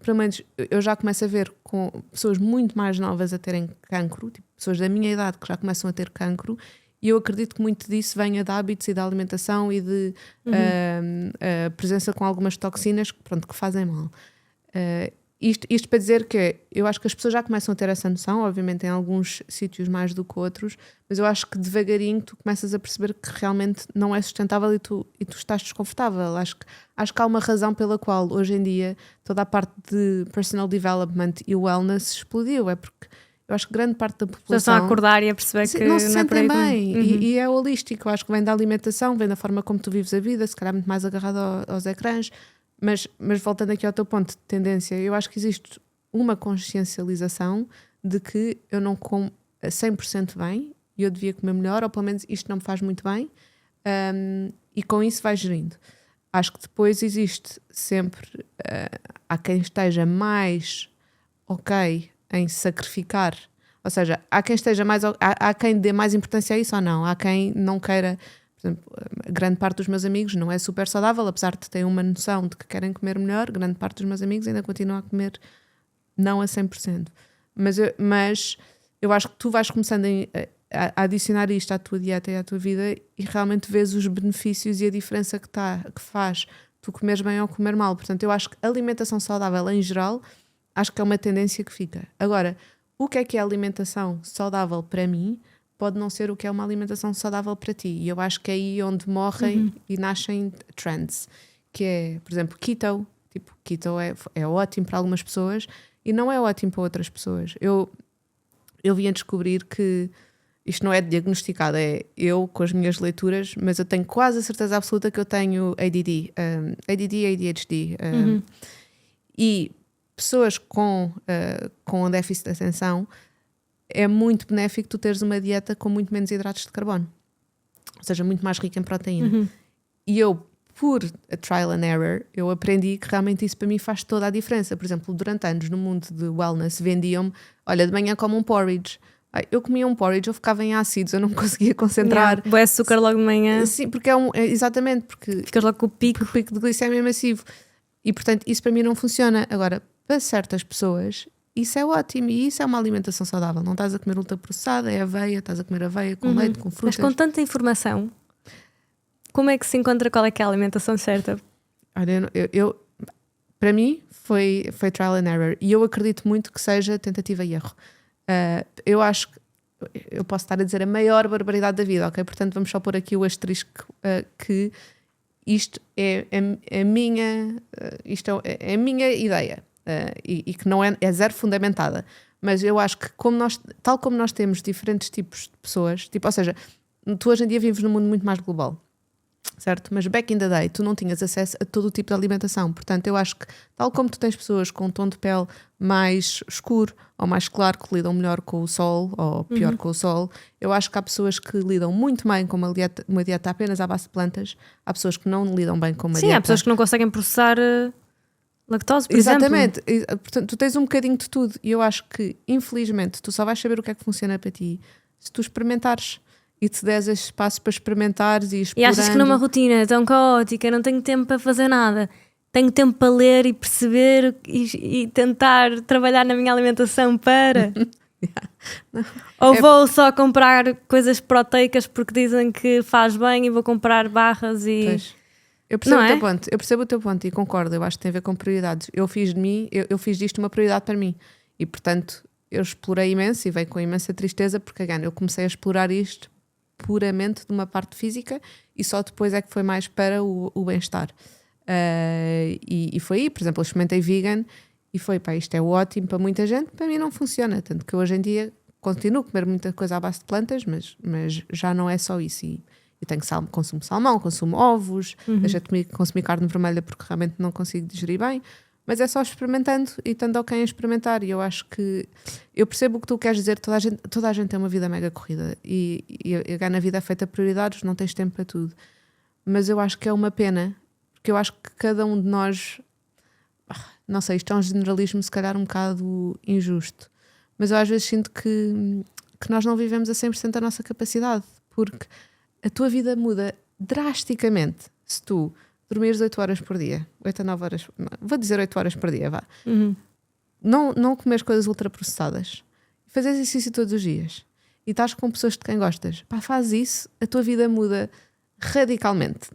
pelo menos eu já começo a ver com pessoas muito mais novas a terem cancro, tipo, pessoas da minha idade que já começam a ter cancro. E eu acredito que muito disso venha de hábitos e da alimentação e de presença com algumas toxinas que fazem mal. isto para dizer que eu acho que as pessoas já começam a ter essa noção, obviamente em alguns sítios mais do que outros, mas eu acho que devagarinho tu começas a perceber que realmente não é sustentável e tu estás desconfortável. Acho que há uma razão pela qual hoje em dia toda a parte de personal development e wellness explodiu, é porque eu acho que grande parte da população estão a acordar e a perceber que não se sentem bem. Uhum. E é holístico. Eu acho que vem da alimentação, vem da forma como tu vives a vida, se calhar muito mais agarrado aos ecrãs. Mas voltando aqui ao teu ponto de tendência, eu acho que existe uma consciencialização de que eu não como 100% bem e eu devia comer melhor, ou pelo menos isto não me faz muito bem, e com isso vai gerindo. Acho que depois existe sempre, há quem esteja mais ok em sacrificar, ou seja, há quem esteja mais, há quem dê mais importância a isso ou não, há quem não queira. Por exemplo, grande parte dos meus amigos não é super saudável, apesar de terem uma noção de que querem comer melhor, grande parte dos meus amigos ainda continuam a comer não a 100%. Mas eu acho que tu vais começando a adicionar isto à tua dieta e à tua vida e realmente vês os benefícios e a diferença que faz tu comeres bem ou comer mal. Portanto, eu acho que a alimentação saudável em geral, acho que é uma tendência que fica. Agora, o que é alimentação saudável para mim pode não ser o que é uma alimentação saudável para ti. E eu acho que é aí onde morrem e nascem trends. Que é, por exemplo, keto. Tipo, keto é ótimo para algumas pessoas e não é ótimo para outras pessoas. Eu vim a descobrir que isto não é diagnosticado, é eu com as minhas leituras, mas eu tenho quase a certeza absoluta que eu tenho ADD e ADHD. E pessoas com déficit de atenção, é muito benéfico tu teres uma dieta com muito menos hidratos de carbono, ou seja, muito mais rica em proteína. E eu, por trial and error, eu aprendi que realmente isso para mim faz toda a diferença. Por exemplo, durante anos no mundo de wellness vendiam-me, olha, de manhã como um porridge. Eu comia um porridge, eu ficava em ácidos, eu não me conseguia concentrar. Boa açúcar logo de manhã. Sim, porque exatamente, porque ficas logo com o pico de glicemia massivo. E portanto isso para mim não funciona. Agora, para certas pessoas isso é ótimo e isso é uma alimentação saudável. Não estás a comer ultraprocessada, é aveia, estás a comer aveia com leite, com frutas. Mas com tanta informação, como é que se encontra qual é que é a alimentação certa? Olha, para mim foi trial and error e eu acredito muito que seja tentativa e erro. Eu acho que eu posso estar a dizer a maior barbaridade da vida, ok? Portanto vamos só pôr aqui o asterisco que isto é a minha ideia. E que não é zero fundamentada, mas eu acho que tal como nós temos diferentes tipos de pessoas, tipo, ou seja, tu hoje em dia vives num mundo muito mais global, certo? Mas back in the day tu não tinhas acesso a todo o tipo de alimentação, portanto eu acho que tal como tu tens pessoas com um tom de pele mais escuro ou mais claro que lidam melhor com o sol ou pior com o sol, eu acho que há pessoas que lidam muito bem com uma dieta apenas à base de plantas, há pessoas que não lidam bem com uma dieta. Sim, há pessoas que não conseguem processar lactose, por Exatamente. exemplo. Portanto, tu tens um bocadinho de tudo e eu acho que, infelizmente, tu só vais saber o que é que funciona para ti se tu experimentares e te des esse espaço para experimentares e explorando. E achas que numa rotina tão caótica não tenho tempo para fazer nada, tenho tempo para ler e perceber e tentar trabalhar na minha alimentação para... Ou vou só comprar coisas proteicas porque dizem que faz bem e vou comprar barras e... Pois. Eu percebo o teu ponto e concordo, eu acho que tem a ver com prioridades. Eu fiz disto uma prioridade para mim e portanto eu explorei imenso e veio com imensa tristeza porque eu comecei a explorar isto puramente de uma parte física e só depois é que foi mais para o bem-estar. E foi aí, por exemplo, eu experimentei vegan e foi, isto é ótimo para muita gente, para mim não funciona, tanto que hoje em dia continuo a comer muita coisa à base de plantas, mas já não é só isso. Eu tenho consumo salmão, consumo ovos, deixo de consumir carne vermelha porque realmente não consigo digerir bem, mas é só experimentando e estando ok em experimentar. E eu acho que eu percebo o que tu queres dizer, toda a gente tem uma vida mega corrida e na vida é feita prioridades, não tens tempo para tudo, mas eu acho que é uma pena porque eu acho que cada um de nós, não sei, isto é um generalismo se calhar um bocado injusto, mas eu às vezes sinto que nós não vivemos a 100% da nossa capacidade, porque a tua vida muda drasticamente se tu dormires 8 horas por dia, 8 a 9 horas, vou dizer 8 horas por dia, vá. Não comeres coisas ultraprocessadas, fazer exercício todos os dias e estás com pessoas de quem gostas, faz isso, a tua vida muda radicalmente,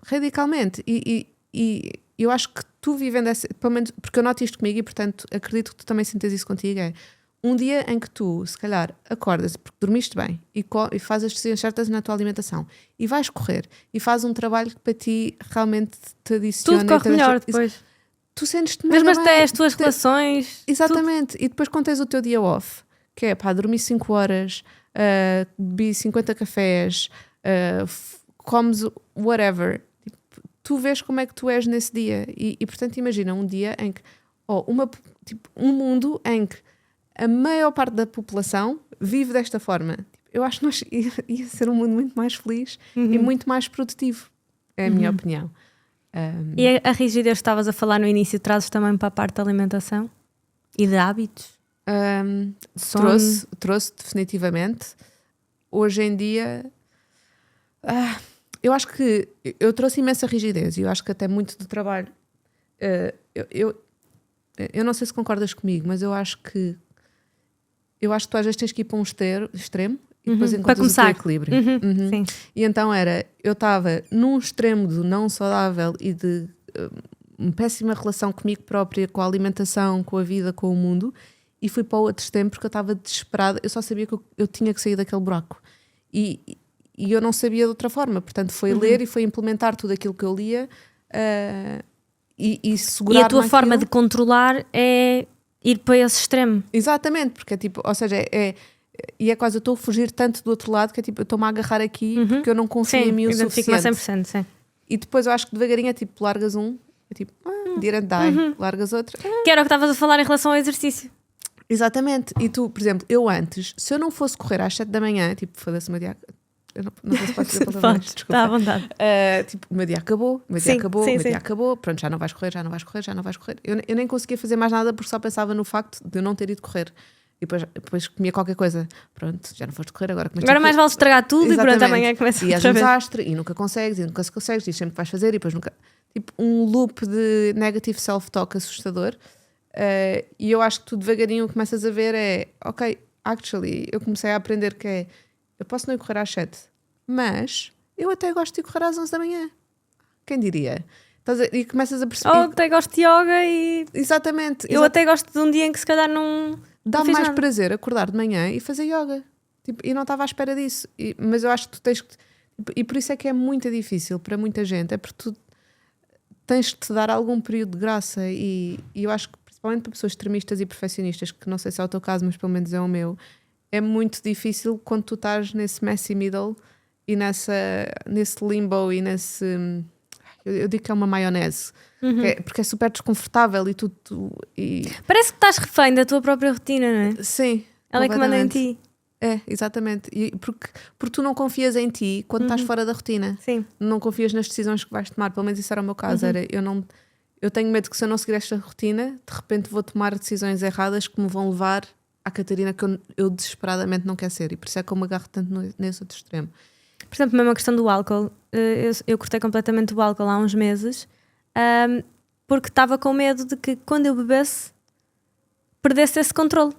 radicalmente. E eu acho que tu vivendo pelo menos, porque eu noto isto comigo e portanto acredito que tu também sintas isso contigo, é um dia em que tu, se calhar, acordas porque dormiste bem e fazes as decisões certas na tua alimentação e vais correr e fazes um trabalho que para ti realmente te adiciona. Tudo corre melhor depois. Tu sentes-te mesmo bem. até as tuas relações. Exatamente. Tudo. E depois quando tens o teu dia off, que é pá, dormi 5 horas, bebi 50 cafés, comes whatever, tipo, tu vês como é que tu és nesse dia e portanto imagina um dia em que um mundo em que a maior parte da população vive desta forma. Eu acho que nós ia ser um mundo muito mais feliz e muito mais produtivo, é a minha opinião. E a rigidez que estavas a falar no início trazes também para a parte da alimentação e de hábitos? Trouxe definitivamente. Hoje em dia eu acho que eu trouxe imensa rigidez e eu acho que até muito do trabalho eu não sei se concordas comigo, mas eu acho que tu às vezes tens que ir para um extremo e depois encontras o teu equilíbrio. Sim. E então eu estava num extremo do não saudável e de uma péssima relação comigo própria, com a alimentação, com a vida, com o mundo, e fui para o outro extremo porque eu estava desesperada. Eu só sabia que eu tinha que sair daquele buraco e eu não sabia de outra forma, portanto foi ler e foi implementar tudo aquilo que eu lia e segurar. E a tua forma de controlar é ir para esse extremo. Exatamente, porque é tipo, ou seja, é quase eu estou a fugir tanto do outro lado que é tipo, eu estou-me a agarrar aqui porque eu não confio em mim o suficiente. 100%, sim. E depois eu acho que devagarinho é tipo, largas um, é tipo, didn't die, largas outro. Que era o que estavas a falar em relação ao exercício. Exatamente. E tu, por exemplo, eu antes, se eu não fosse correr às 7 da manhã, tipo, foda-se, o meu dia. Eu não sei se posso dizer palavrões, desculpa. Está à vontade. Tipo, o meu dia acabou, o meu dia acabou, pronto, já não vais correr. Eu nem conseguia fazer mais nada porque só pensava no facto de eu não ter ido correr. E depois comia qualquer coisa. Pronto, já não foste correr, agora mais vale estragar tudo. Exatamente. E pronto, amanhã começa e és um desastre e nunca consegues, dizes sempre que vais fazer e depois nunca. Tipo, um loop de negative self-talk assustador. E eu acho que tu devagarinho começas a ver ok, actually, eu comecei a aprender que eu posso não ir correr às 7, mas eu até gosto de ir correr às 11 da manhã. Quem diria? E começas a perceber. Ou até gosto de yoga e. Exatamente. Eu até gosto de um dia em que se calhar não. Dá-me mais prazer acordar de manhã e fazer yoga. Tipo, e não estava à espera disso. Mas eu acho que tu tens que. E por isso é que é muito difícil para muita gente. É porque tu tens de te dar algum período de graça. E eu acho que, principalmente para pessoas extremistas e perfeccionistas, que não sei se é o teu caso, mas pelo menos é o meu, é muito difícil quando tu estás nesse messy middle e nesse limbo e nesse. Eu digo que é uma maionese. Porque é super desconfortável e tudo. Parece que estás refém da tua própria rotina, não é? Sim. Ela é que manda em ti. É, exatamente. Porque tu não confias em ti quando estás fora da rotina. Sim. Não confias nas decisões que vais tomar. Pelo menos isso era o meu caso. Eu tenho medo que se eu não seguir esta rotina, de repente vou tomar decisões erradas que me vão levar à Catarina que eu desesperadamente não quero ser. E por isso é que eu me agarro tanto nesse outro extremo. Por exemplo, mesmo a questão do álcool. Eu cortei completamente o álcool há uns meses. Porque estava com medo de que quando eu bebesse perdesse esse controle.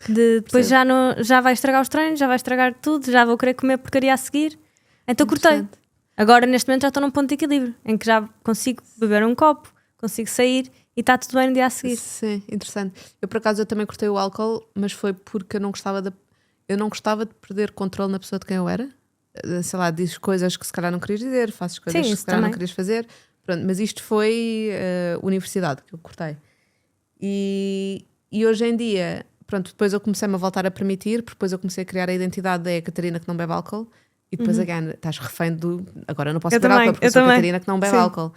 Depois já vai estragar os treinos, já vai estragar tudo, já vou querer comer porcaria a seguir. Então cortei. Agora neste momento já estou num ponto de equilíbrio em que já consigo beber um copo, consigo sair e está tudo bem no dia a seguir. Sim, interessante. Eu por acaso também cortei o álcool, mas foi porque eu não gostava de perder controle na pessoa de quem eu era. Sei lá, dizes coisas que se calhar não querias dizer, fazes coisas que se calhar não querias fazer. Pronto, mas isto foi universidade que eu cortei. E hoje em dia, pronto, depois eu comecei-me a voltar a permitir, porque depois eu comecei a criar a identidade da Catarina que não bebe álcool. E depois, again, estás refém do. Agora eu não posso beber álcool porque eu sou a Catarina que não bebe álcool.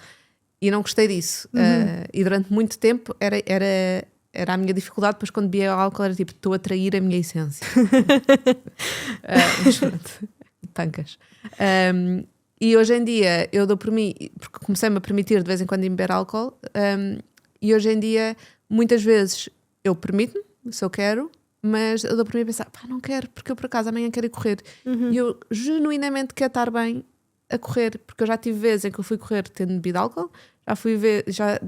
E não gostei disso. E durante muito tempo era a minha dificuldade. Depois, quando bebia álcool, era tipo, estou a trair a minha essência. Mas pronto, tancas. E hoje em dia eu dou por mim, porque comecei-me a permitir de vez em quando beber álcool. E hoje em dia, muitas vezes, eu permito-me, se eu quero. Mas eu dou por mim a pensar, não quero, porque eu por acaso amanhã quero ir correr. E eu genuinamente quero estar bem a correr, porque eu já tive vezes em que eu fui correr tendo bebido álcool,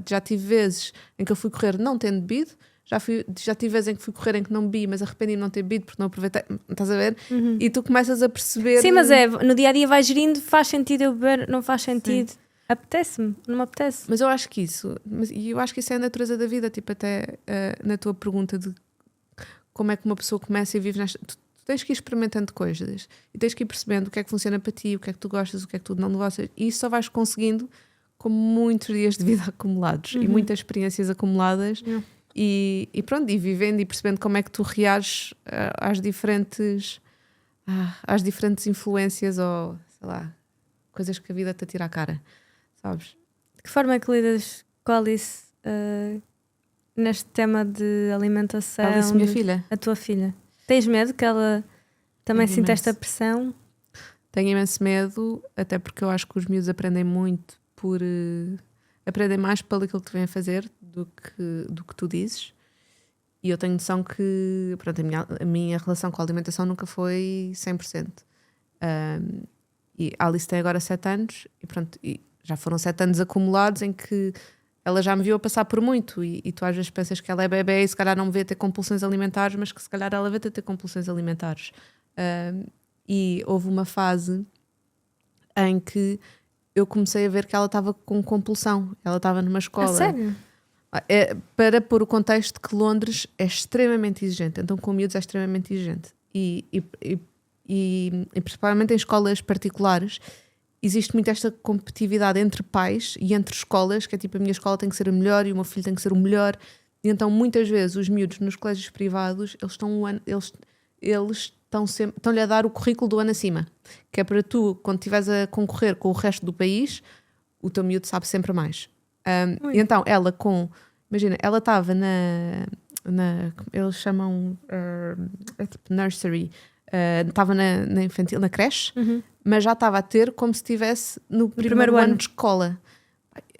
já tive vezes em que eu fui correr não tendo bebido, já tive vezes em que fui correr em que não bebi, mas arrependi-me de não ter bebido porque não aproveitei, estás a ver? E tu começas a perceber... Sim, mas no dia a dia vais gerindo, faz sentido eu beber, não faz sentido. Sim. apetece-me, não me apetece. Mas eu acho que isso, e eu acho que isso é a natureza da vida, tipo, até na tua pergunta de como é que uma pessoa começa e vive nesta. Tu tens que ir experimentando coisas e tens que ir percebendo o que é que funciona para ti, o que é que tu gostas, o que é que tu não gostas, e isso só vais conseguindo com muitos dias de vida acumulados e muitas experiências acumuladas. E pronto, e vivendo e percebendo como é que tu reages às diferentes influências ou, sei lá, coisas que a vida te atira à cara, sabes? De que forma é que lidas com a Alice neste tema de alimentação? Alice, minha filha. A tua filha. Tens medo que ela também Tenho sinta imenso. esta pressão? Tenho imenso medo, até porque eu acho que os miúdos aprendem muito por... aprendem mais pelo aquilo que tu vêm a fazer do que tu dizes. E eu tenho noção que, pronto, a minha relação com a alimentação nunca foi 100%. E a Alice tem agora 7 anos e pronto, e já foram 7 anos acumulados em que ela já me viu a passar por muito e tu às vezes pensas que ela é bebê e se calhar não me vê ter compulsões alimentares, mas que se calhar ela vê ter compulsões alimentares. E houve uma fase em que eu comecei a ver que ela estava com compulsão. Ela estava numa escola. A sério? Para pôr o contexto que Londres é extremamente exigente, então com miúdos é extremamente exigente. E principalmente em escolas particulares existe muito esta competitividade entre pais e entre escolas, que é tipo, a minha escola tem que ser a melhor e o meu filho tem que ser o melhor. E então muitas vezes os miúdos nos colégios privados eles estão-lhe a dar o currículo do ano acima, que é para tu, quando estiveres a concorrer com o resto do país, o teu miúdo sabe sempre mais. E então ela imagina, ela estava eles chamam é tipo nursery, estava na infantil, na creche, mas já estava a ter como se estivesse no primeiro ano de escola.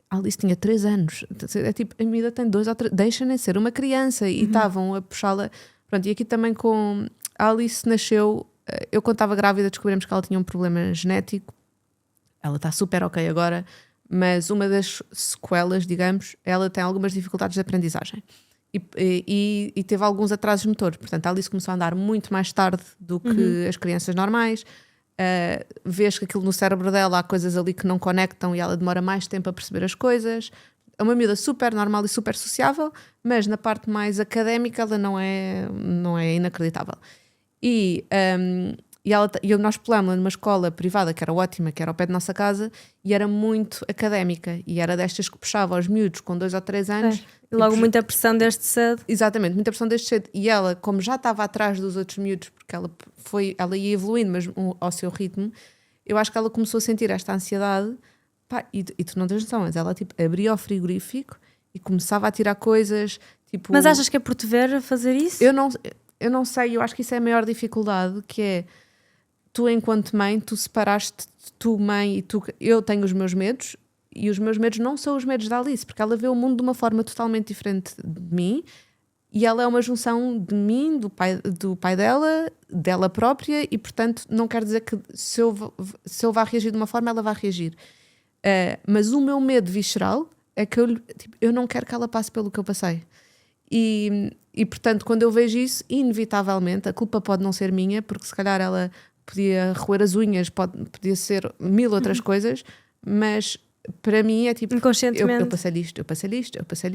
A Alice tinha 3 anos, é tipo, a miúda tem 2 ou 3, deixa-nem ser uma criança, e estavam a puxá-la. Pronto, e aqui também com a Alice nasceu, eu quando estava grávida descobrimos que ela tinha um problema genético. Ela está super ok agora, mas uma das sequelas, digamos, ela tem algumas dificuldades de aprendizagem e teve alguns atrasos motores. Portanto, a Alice começou a andar muito mais tarde do que as crianças normais. Vês que aquilo no cérebro dela há coisas ali que não conectam e ela demora mais tempo a perceber as coisas. É uma miúda super normal e super sociável, mas na parte mais académica ela não é inacreditável. E nós pulámos-la numa escola privada que era ótima, que era ao pé da nossa casa, e era muito académica, e era destas que puxava aos miúdos com 2 ou 3 anos. E logo muita pressão desde cedo. Exatamente, muita pressão desde cedo. E ela, como já estava atrás dos outros miúdos, porque ela ia evoluindo, mas ao seu ritmo, eu acho que ela começou a sentir esta ansiedade. Pá, e tu não tens noção, mas ela tipo, abria o frigorífico e começava a tirar coisas. Tipo... Mas achas que é por te ver a fazer isso? Eu não sei, eu acho que isso é a maior dificuldade, que é tu enquanto mãe, tu separaste tu mãe e tu... Eu tenho os meus medos e os meus medos não são os medos da Alice, porque ela vê o mundo de uma forma totalmente diferente de mim e ela é uma junção de mim, do pai dela própria, e portanto não quer dizer que se eu vá reagir de uma forma, ela vai reagir. Mas o meu medo visceral é que eu não quero que ela passe pelo que eu passei. E portanto, quando eu vejo isso, inevitavelmente, a culpa pode não ser minha, porque se calhar ela podia roer as unhas, podia ser 1000 outras coisas, mas para mim é tipo, inconscientemente. Eu passei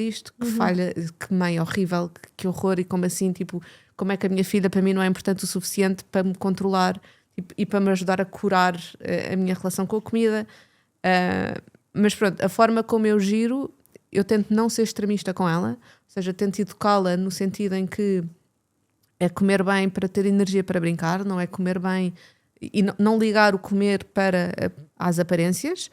isto, que falha, que mãe horrível, que horror, e como assim, tipo, como é que a minha filha para mim não é importante o suficiente para me controlar, tipo, e para me ajudar a curar a minha relação com a comida. Mas pronto, a forma como eu giro, eu tento não ser extremista com ela, ou seja, tento educá-la no sentido em que é comer bem para ter energia para brincar, não é comer bem e não ligar o comer às aparências.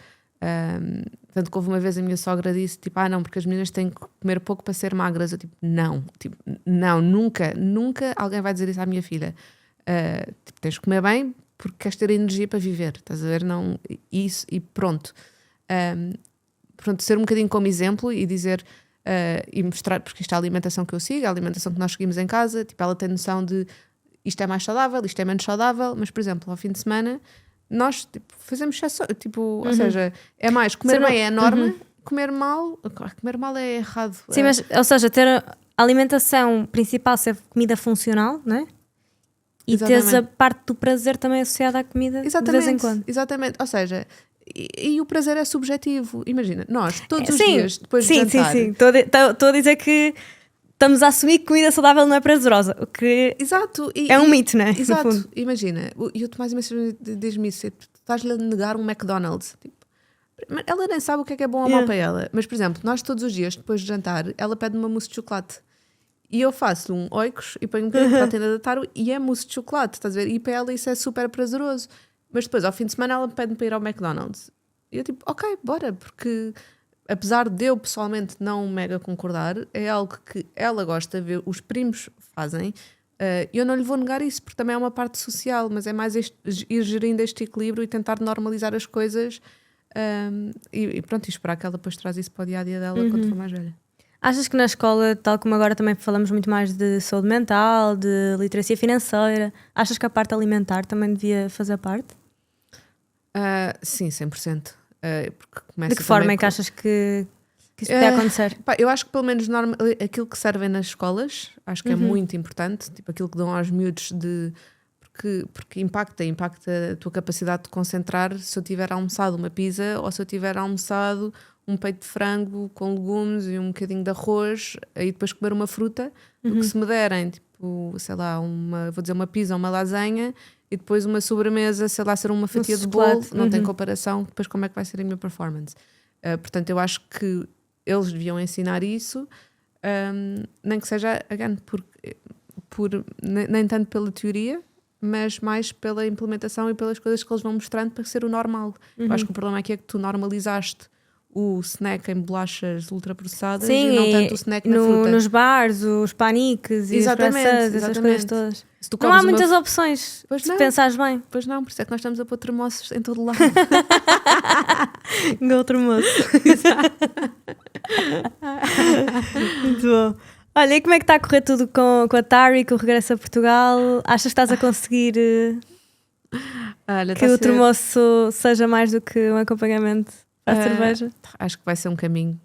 Tanto que houve uma vez a minha sogra disse tipo, não, porque as meninas têm que comer pouco para ser magras. Eu tipo, não, nunca alguém vai dizer isso à minha filha. Tipo, tens que comer bem porque queres ter energia para viver, estás a ver? Não, isso, e pronto. Pronto, ser um bocadinho como exemplo e dizer e mostrar, porque isto é a alimentação que eu sigo, a alimentação que nós seguimos em casa, tipo, ela tem noção de isto é mais saudável, isto é menos saudável, mas por exemplo, ao fim de semana nós tipo, fazemos exceção, tipo, ou seja, é mais, comer bem é a norma, comer mal é errado. Sim, mas, ou seja, ter a alimentação principal ser comida funcional, não é? E teres a parte do prazer também associada à comida de vez em quando. Exatamente, ou seja, E o prazer é subjetivo. Imagina, nós todos os dias depois de jantar... Sim. Estou a dizer que estamos a assumir que comida saudável não é prazerosa, o que Exato. é um mito, não é? Exato. Imagina, e o Tomás diz-me isso, tu estás-lhe a negar um McDonald's. Tipo, ela nem sabe o que é bom ou mau para ela. Mas, por exemplo, nós todos os dias depois de jantar, ela pede uma mousse de chocolate. E eu faço um oikos e ponho um bocadinho para a tenda da Taro e é mousse de chocolate, estás a ver? E para ela isso é super prazeroso. Mas depois, ao fim de semana, ela pede-me para ir ao McDonald's. E eu tipo, ok, bora, porque apesar de eu pessoalmente não mega concordar, é algo que ela gosta de ver, os primos fazem. Eu não lhe vou negar isso, porque também é uma parte social, mas é mais ir gerindo este equilíbrio e tentar normalizar as coisas e pronto, e esperar que ela depois traz isso para o dia-a-dia dela quando for mais velha. Achas que na escola, tal como agora também falamos muito mais de saúde mental, de literacia financeira, achas que a parte alimentar também devia fazer parte? Sim, 100%. Porque de que forma é que achas que isso podia acontecer? Eu acho que pelo menos aquilo que servem nas escolas, acho que é muito importante, tipo aquilo que dão aos miúdos porque impacta a tua capacidade de concentrar se eu tiver almoçado uma pizza ou se eu tiver almoçado um peito de frango com legumes e um bocadinho de arroz e depois comer uma fruta, do que se me derem, tipo, sei lá, vou dizer uma pizza ou uma lasanha e depois uma sobremesa, sei lá, ser uma fatia de bolo, não tem comparação, depois como é que vai ser a minha performance. Portanto, eu acho que eles deviam ensinar isso, nem que seja, again, nem tanto pela teoria, mas mais pela implementação e pelas coisas que eles vão mostrando para ser o normal. Eu acho que o problema aqui é que tu normalizaste o snack em bolachas ultraprocessadas e não tanto o snack na fruta. Nos bares, os paniques e os croissants, essas coisas todas. Não há muitas opções, se pensares bem. Pois não, por isso é que nós estamos a pôr termossos em todo lado. Igual termoço. Muito bom. Olha, e como é que está a correr tudo com a Tari, com o regresso a Portugal? Achas que estás a conseguir que o termoço seja mais do que um acompanhamento para a cerveja? Acho que vai ser um caminho.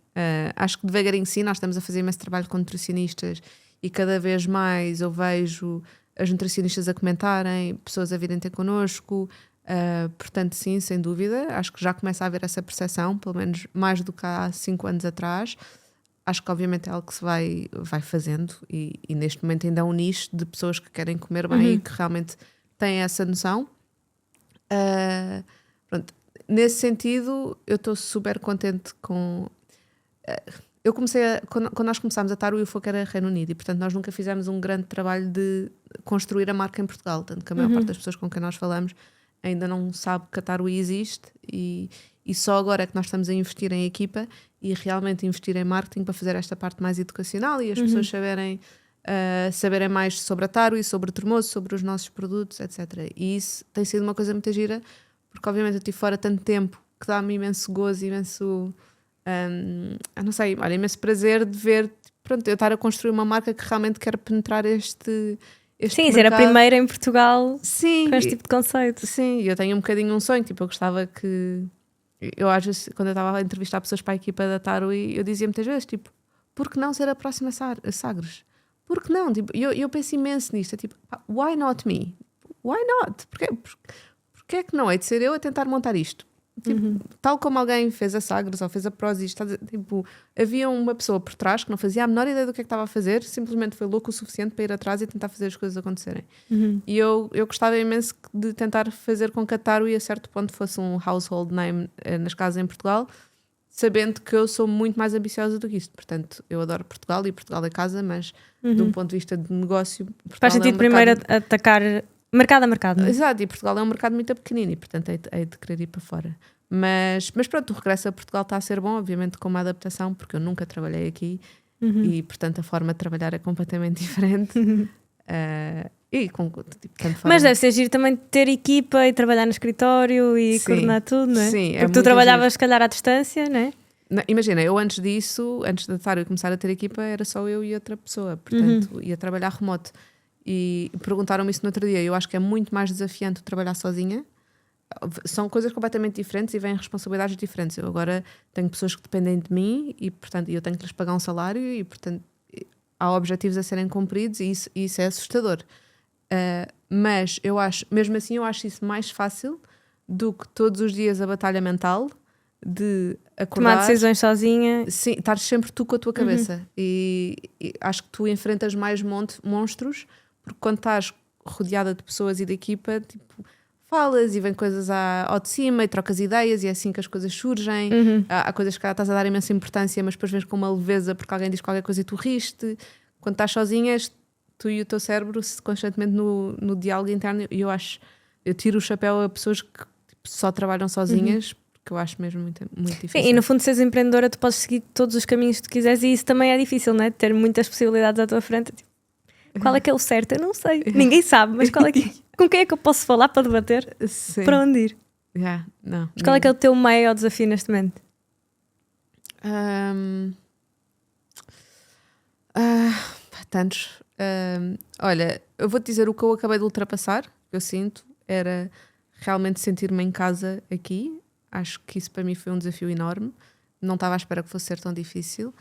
Acho que devagarinho sim, nós estamos a fazer imenso trabalho com nutricionistas e cada vez mais eu vejo as nutricionistas a comentarem, pessoas a virem ter connosco. Portanto, sim, sem dúvida. Acho que já começa a haver essa percepção, pelo menos mais do que há 5 anos atrás. Acho que obviamente é algo que se vai fazendo e neste momento ainda há um nicho de pessoas que querem comer bem e que realmente têm essa noção. Pronto, nesse sentido eu estou super contente com... eu comecei quando nós começámos a Taro, o foco era Reino Unido e portanto nós nunca fizemos um grande trabalho de construir a marca em Portugal, tanto que a maior parte das pessoas com quem nós falamos ainda não sabe que a Taro existe e só agora é que nós estamos a investir em equipa e realmente investir em marketing para fazer esta parte mais educacional e as pessoas saberem mais sobre a Taro e sobre o termoço, sobre os nossos produtos, etc. E isso tem sido uma coisa muito gira, porque obviamente eu estive fora tanto tempo que dá-me imenso gozo, imenso não sei, olha, imenso prazer de ver, pronto, eu estar a construir uma marca que realmente quer penetrar este sim, mercado. Ser a primeira em Portugal sim, com este tipo de conceito. Sim, eu tenho um bocadinho um sonho, tipo, eu gostava que... Eu às vezes, quando eu estava a entrevistar pessoas para a equipa da Taro, eu dizia muitas vezes, tipo, por que não ser a próxima Sagres? Por que não? Tipo, eu penso imenso nisto, tipo, why not me? Why not? Porquê é que não é de ser eu a tentar montar isto? Tipo, tal como alguém fez a Sagres ou fez a Prozis, tipo, havia uma pessoa por trás que não fazia a menor ideia do que é que estava a fazer, simplesmente foi louco o suficiente para ir atrás e tentar fazer as coisas acontecerem. E eu gostava imenso de tentar fazer com que a Taro a certo ponto fosse um household name nas casas em Portugal, sabendo que eu sou muito mais ambiciosa do que isto. Portanto, eu adoro Portugal e Portugal é casa, mas de um ponto de vista de negócio, Portugal faz sentido primeiro atacar mercado a mercado, não é? Exato, e Portugal é um mercado muito pequenino e portanto hei de querer ir para fora. Mas pronto, o regresso a Portugal está a ser bom, obviamente com uma adaptação, porque eu nunca trabalhei aqui e portanto a forma de trabalhar é completamente diferente. Mas deve ser giro também ter equipa e trabalhar no escritório e coordenar tudo, não é? Sim, porque tu trabalhavas se calhar à distância, não é? Imagina, eu antes da Taro começar a ter equipa, era só eu e outra pessoa, portanto ia trabalhar remoto. E perguntaram-me isso no outro dia. Eu acho que é muito mais desafiante trabalhar sozinha. São coisas completamente diferentes e vêm responsabilidades diferentes. Eu agora tenho pessoas que dependem de mim e portanto eu tenho que lhes pagar um salário e portanto há objetivos a serem cumpridos e isso é assustador. Mas eu acho, mesmo assim eu acho isso mais fácil do que todos os dias a batalha mental de acordar, tomar decisões sozinha. sim, estar sempre tu com a tua cabeça. E acho que tu enfrentas mais monstros, porque quando estás rodeada de pessoas e de equipa, tipo, falas e vem coisas ao de cima e trocas ideias e é assim que as coisas surgem. Há coisas que estás a dar imensa importância, mas depois vês com uma leveza porque alguém diz qualquer coisa e tu riste. Quando estás sozinha, tu e o teu cérebro constantemente no diálogo interno, e eu tiro o chapéu a pessoas que tipo, só trabalham sozinhas, porque eu acho mesmo muito, muito difícil. Sim, e no fundo, seres empreendedora, tu podes seguir todos os caminhos que tu quiseres, e isso também é difícil, não é? Ter muitas possibilidades à tua frente. Tipo, qual é que é o certo? Eu não sei. Ninguém sabe, mas com quem é que eu posso falar para debater? Sim. Para onde ir? Não. Mas qual é que é o teu maior desafio neste momento? Tantos. Olha, eu vou-te dizer o que eu acabei de ultrapassar, que eu sinto, era realmente sentir-me em casa aqui. Acho que isso para mim foi um desafio enorme. Não estava à espera que fosse ser tão difícil.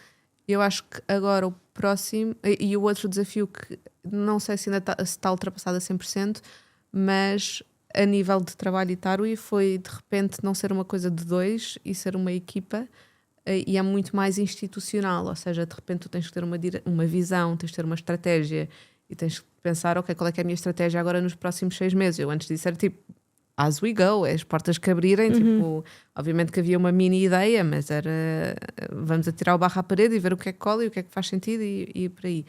Eu acho que agora o próximo, e o outro desafio que não sei se ainda está ultrapassado a 100%, mas a nível de trabalho e Tarwi foi de repente não ser uma coisa de dois e ser uma equipa, e é muito mais institucional, ou seja, de repente tu tens que ter uma visão, tens que ter uma estratégia e tens que pensar, ok, qual é que é a minha estratégia agora nos próximos 6 meses? Eu antes disso era tipo as we go, as portas que abrirem, tipo, obviamente que havia uma mini ideia, mas era vamos atirar o barro à parede e ver o que é que cola e o que é que faz sentido e por aí.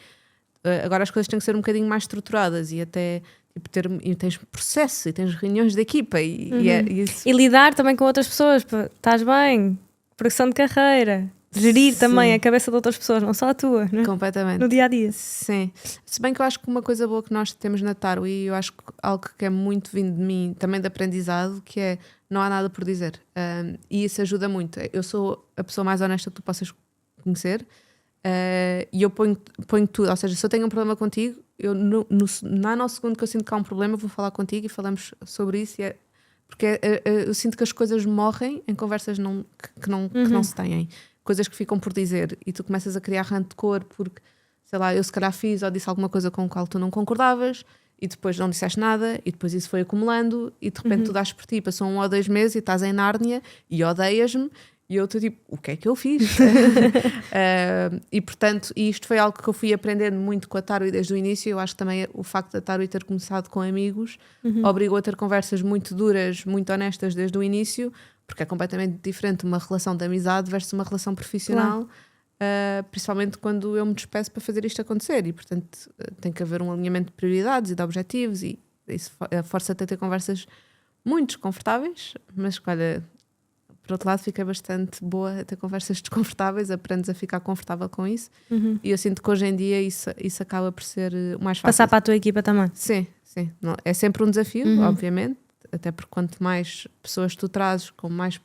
Agora as coisas têm que ser um bocadinho mais estruturadas e até tipo, tens processo e tens reuniões de equipa e lidar também com outras pessoas, estás bem, progressão de carreira, gerir também a cabeça de outras pessoas, não só a tua, não é? Completamente. No dia a dia. Sim. Se bem que eu acho que uma coisa boa que nós temos na Tarwi, e eu acho que algo que é muito vindo de mim, também de aprendizado, que é não há nada por dizer. E isso ajuda muito. Eu sou a pessoa mais honesta que tu possas conhecer, e eu ponho tudo. Ou seja, se eu tenho um problema contigo, eu no nanosegundo que eu sinto que há um problema, eu vou falar contigo e falamos sobre isso. Porque eu sinto que as coisas morrem em conversas que não se têm. Coisas que ficam por dizer e tu começas a criar rancor porque, sei lá, eu se calhar fiz ou disse alguma coisa com a qual tu não concordavas e depois não disseste nada e depois isso foi acumulando e de repente tu dás por ti, passou 1 ou 2 meses e estás em Nárnia e odeias-me e eu estou tipo, o que é que eu fiz? E portanto, isto foi algo que eu fui aprendendo muito com a Tarwi desde o início. Eu acho que também o facto da Tarwi ter começado com amigos obrigou a ter conversas muito duras, muito honestas desde o início, porque é completamente diferente uma relação de amizade versus uma relação profissional, principalmente quando eu me despeço para fazer isto acontecer e portanto tem que haver um alinhamento de prioridades e de objetivos e isso força-te a ter conversas muito desconfortáveis, mas olha, por outro lado fica bastante boa a ter conversas desconfortáveis, aprendes a ficar confortável com isso e eu sinto que hoje em dia isso acaba por ser mais fácil. Passar para a tua equipa também. Sim. Não, é sempre um desafio, obviamente, até porque quanto mais pessoas tu trazes com mais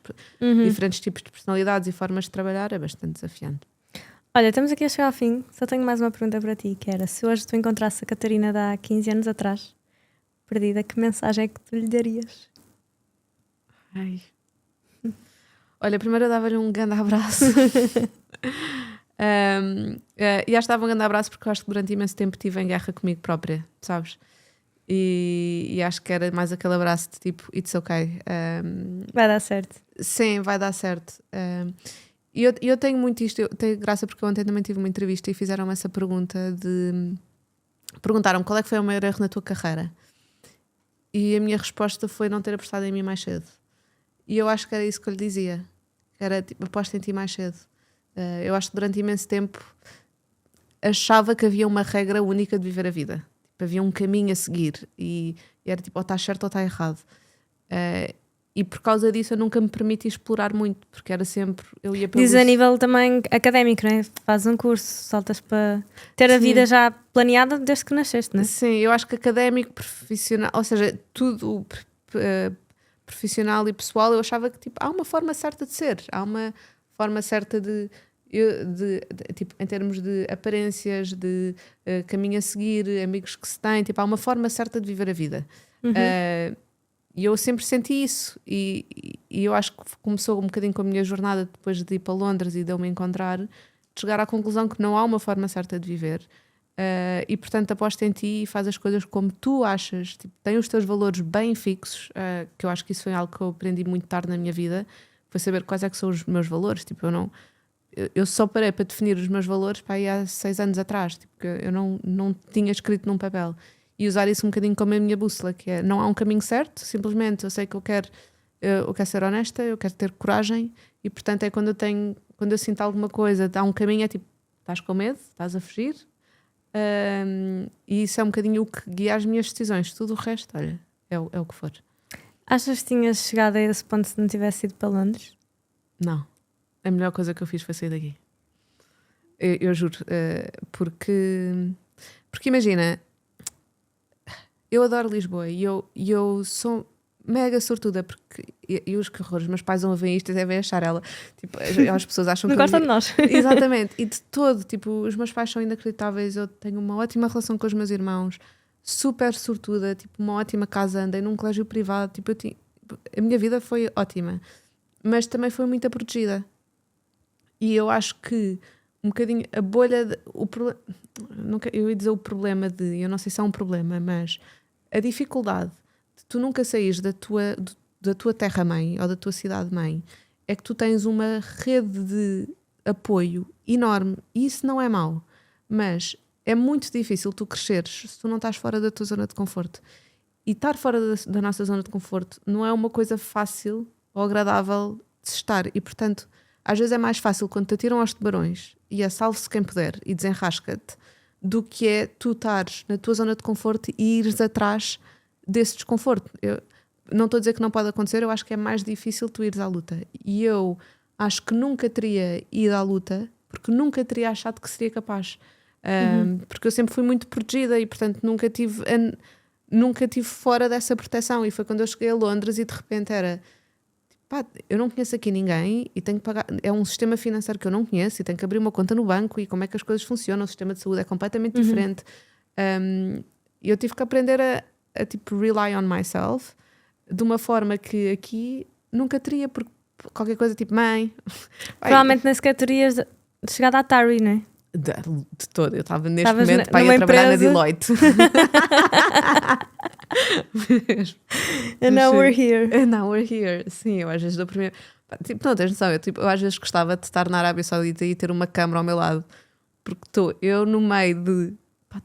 diferentes tipos de personalidades e formas de trabalhar, é bastante desafiante. Olha, estamos aqui a chegar ao fim. Só tenho mais uma pergunta para ti, que era: se hoje tu encontrasse a Catarina de há 15 anos atrás, perdida, que mensagem é que tu lhe darias? Ai. Olha, primeiro eu dava-lhe um grande abraço. E acho que dava um grande abraço porque eu acho que durante imenso tempo estive em guerra comigo própria, sabes? E acho que era mais aquele abraço de tipo, it's okay. Vai dar certo. Sim, vai dar certo. E eu tenho muito isto, eu tenho graça porque ontem também tive uma entrevista e fizeram-me essa pergunta perguntaram-me qual é que foi o maior erro na tua carreira. E a minha resposta foi não ter apostado em mim mais cedo. E eu acho que era isso que eu lhe dizia. Era tipo, aposta em ti mais cedo. Eu acho que durante imenso tempo achava que havia uma regra única de viver a vida. Tipo, havia um caminho a seguir. E era tipo, ou está certo ou está errado. E por causa disso eu nunca me permiti explorar muito. Porque era sempre... Eu ia Diz a nível também académico, não é? Fazes um curso, saltas para ter a vida já planeada desde que nasceste, não é? Sim, eu acho que académico, profissional... Ou seja, tudo... profissional e pessoal, eu achava que tipo, há uma forma certa de ser, há uma forma certa de tipo, em termos de aparências, de caminho a seguir, amigos que se têm, tipo, há uma forma certa de viver a vida. E eu sempre senti isso e eu acho que começou um bocadinho com a minha jornada depois de ir para Londres e de eu me encontrar, de chegar à conclusão que não há uma forma certa de viver. E portanto aposta em ti e faz as coisas como tu achas, tipo, tem os teus valores bem fixos, que eu acho que isso foi algo que eu aprendi muito tarde na minha vida, foi saber quais é que são os meus valores. Tipo, eu só parei para definir os meus valores para aí há 6 anos atrás, tipo, que eu não tinha escrito num papel, e usar isso um bocadinho como a minha bússola, que é, não há um caminho certo, simplesmente eu sei que eu quero ser honesta, eu quero ter coragem, e portanto é quando eu sinto alguma coisa, há um caminho, é tipo, estás com medo, estás a fugir. E isso é um bocadinho o que guia as minhas decisões. Tudo o resto, olha, é o que for. Achas que tinhas chegado a esse ponto se não tivesse ido para Londres? Não. A melhor coisa que eu fiz foi sair daqui. Eu juro. Porque imagina, eu adoro Lisboa e eu sou mega sortuda, porque e os que horrores, meus pais vão ver isto e devem achar ela, tipo, as pessoas acham não que gostam de nós. Exatamente, e de todo, tipo, os meus pais são inacreditáveis, eu tenho uma ótima relação com os meus irmãos, super sortuda, tipo, uma ótima casa, andei num colégio privado, tipo, a minha vida foi ótima, mas também foi muito protegida, e eu acho que um bocadinho a bolha eu ia dizer o problema eu não sei se é um problema, mas a dificuldade de tu nunca saís da tua terra-mãe ou da tua cidade-mãe é que tu tens uma rede de apoio enorme, e isso não é mau, mas é muito difícil tu cresceres se tu não estás fora da tua zona de conforto, e estar fora da nossa zona de conforto não é uma coisa fácil ou agradável de se estar, e portanto às vezes é mais fácil quando te atiram aos tubarões e a salve-se quem puder e desenrasca-te, do que é tu estares na tua zona de conforto e ires atrás desse desconforto. Eu não estou a dizer que não pode acontecer, eu acho que é mais difícil tu ires à luta, e eu acho que nunca teria ido à luta porque nunca teria achado que seria capaz, porque eu sempre fui muito protegida e portanto nunca tive fora dessa proteção, e foi quando eu cheguei a Londres e de repente era pá, eu não conheço aqui ninguém e tenho que pagar, é um sistema financeiro que eu não conheço e tenho que abrir uma conta no banco, e como é que as coisas funcionam, o sistema de saúde é completamente diferente, e eu tive que aprender a tipo rely on myself de uma forma que aqui nunca teria, porque qualquer coisa tipo mãe Provavelmente nem sequer terias chegado à Tari, não é? de todo, eu estava neste Estavas momento para ir a trabalhar na Deloitte. And now we're here. And now we're here. Sim, eu às vezes dou primeiro. Tipo, não tens noção, eu às vezes gostava de estar na Arábia Saudita e ter uma câmara ao meu lado, porque estou eu no meio de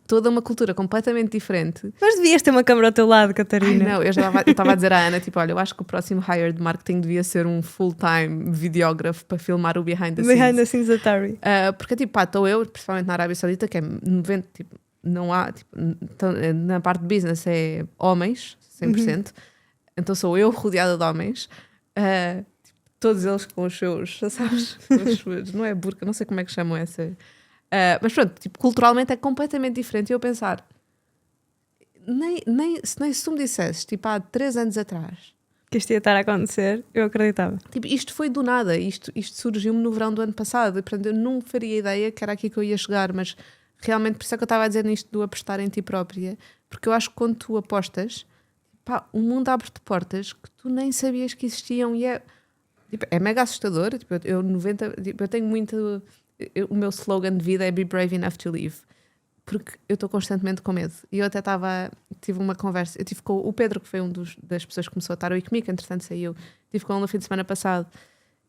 toda uma cultura completamente diferente. Mas devias ter uma câmera ao teu lado, Catarina. Ai, não, eu estava a dizer à Ana, tipo, olha, eu acho que o próximo hire de marketing devia ser um full-time videógrafo para filmar o behind the scenes. Behind the scenes da Tari. Porque tipo, estou eu, principalmente na Arábia Saudita, que é 90, tipo, não há, tipo, na parte de business é homens, 100%, então sou eu rodeada de homens, tipo, todos eles com os seus, sabes, não é burca, não sei como é que chamam essa, mas pronto, tipo, culturalmente é completamente diferente, e eu pensar, se tu me dissesses, tipo, há 3 anos atrás, que isto ia estar a acontecer, eu acreditava. tipo, isto foi do nada, isto surgiu-me no verão do ano passado, e portanto eu não faria ideia que era aqui que eu ia chegar, mas realmente por isso é que eu estava a dizer nisto do apostar em ti própria, porque eu acho que quando tu apostas, pá, o mundo abre-te portas que tu nem sabias que existiam, e é mega assustador. Tipo, eu tenho muito, o meu slogan de vida é Be Brave Enough to Live, porque eu estou constantemente com medo, e eu até tive uma conversa, eu tive com o Pedro, que foi das pessoas que começou a estar comigo, entretanto saiu, tive com ele no fim de semana passado,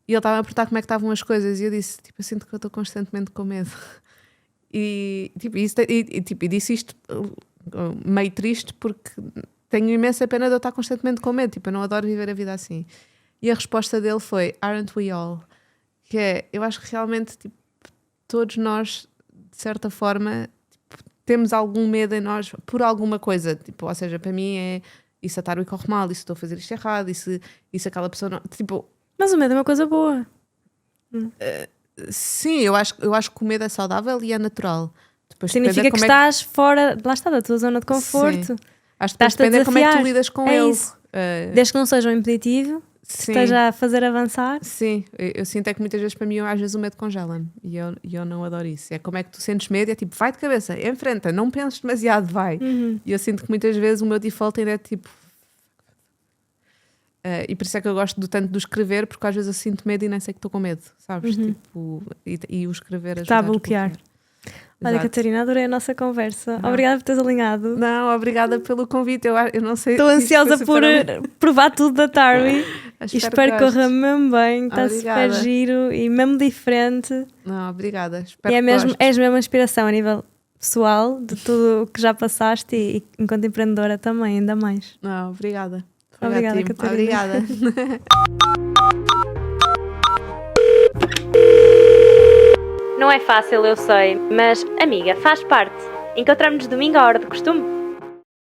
e ele estava a perguntar como é que estavam as coisas, e eu disse, tipo, eu sinto que eu estou constantemente com medo. E disse isto meio triste, porque tenho imensa pena de eu estar constantemente com medo, tipo, eu não adoro viver a vida assim. E a resposta dele foi Aren't we all? Que é, eu acho que realmente, tipo, todos nós, de certa forma, tipo, temos algum medo em nós por alguma coisa, tipo, ou seja, para mim é isso, a Tarwi corre mal, isso estou a fazer isto errado, isso aquela pessoa não, tipo... Mas o medo é uma coisa boa. Sim, eu acho que o medo é saudável e é natural. Depois significa que estás fora, lá está, da tua zona de conforto. Sim. Acho que depende de como é que tu lidas com ele. Isso. Desde que não seja um impeditivo, que esteja a fazer avançar. Sim, eu sinto é que muitas vezes para mim, às vezes o medo congela-me, e eu não adoro isso. É como é que tu sentes medo, é tipo, vai de cabeça, enfrenta, não penses demasiado, vai. E eu sinto que muitas vezes o meu default ainda é tipo... e por isso é que eu gosto tanto do escrever, porque às vezes eu sinto medo e nem sei que estou com medo, sabes? Tipo, e o escrever está a bloquear. Olha, Exato. Catarina, adorei a nossa conversa. Obrigada por teres alinhado. Não, obrigada pelo convite. Eu não sei. Estou ansiosa por provar tudo da Tarwi e espero que corra mesmo bem. Está super giro e mesmo diferente. Não, obrigada. Espero e que és mesmo inspiração a nível pessoal de tudo o que já passaste e enquanto empreendedora também, ainda mais. Não, obrigada. Obrigada, Catarina. Obrigada. Não é fácil, eu sei, mas, amiga, faz parte. Encontramos-nos domingo à hora de costume.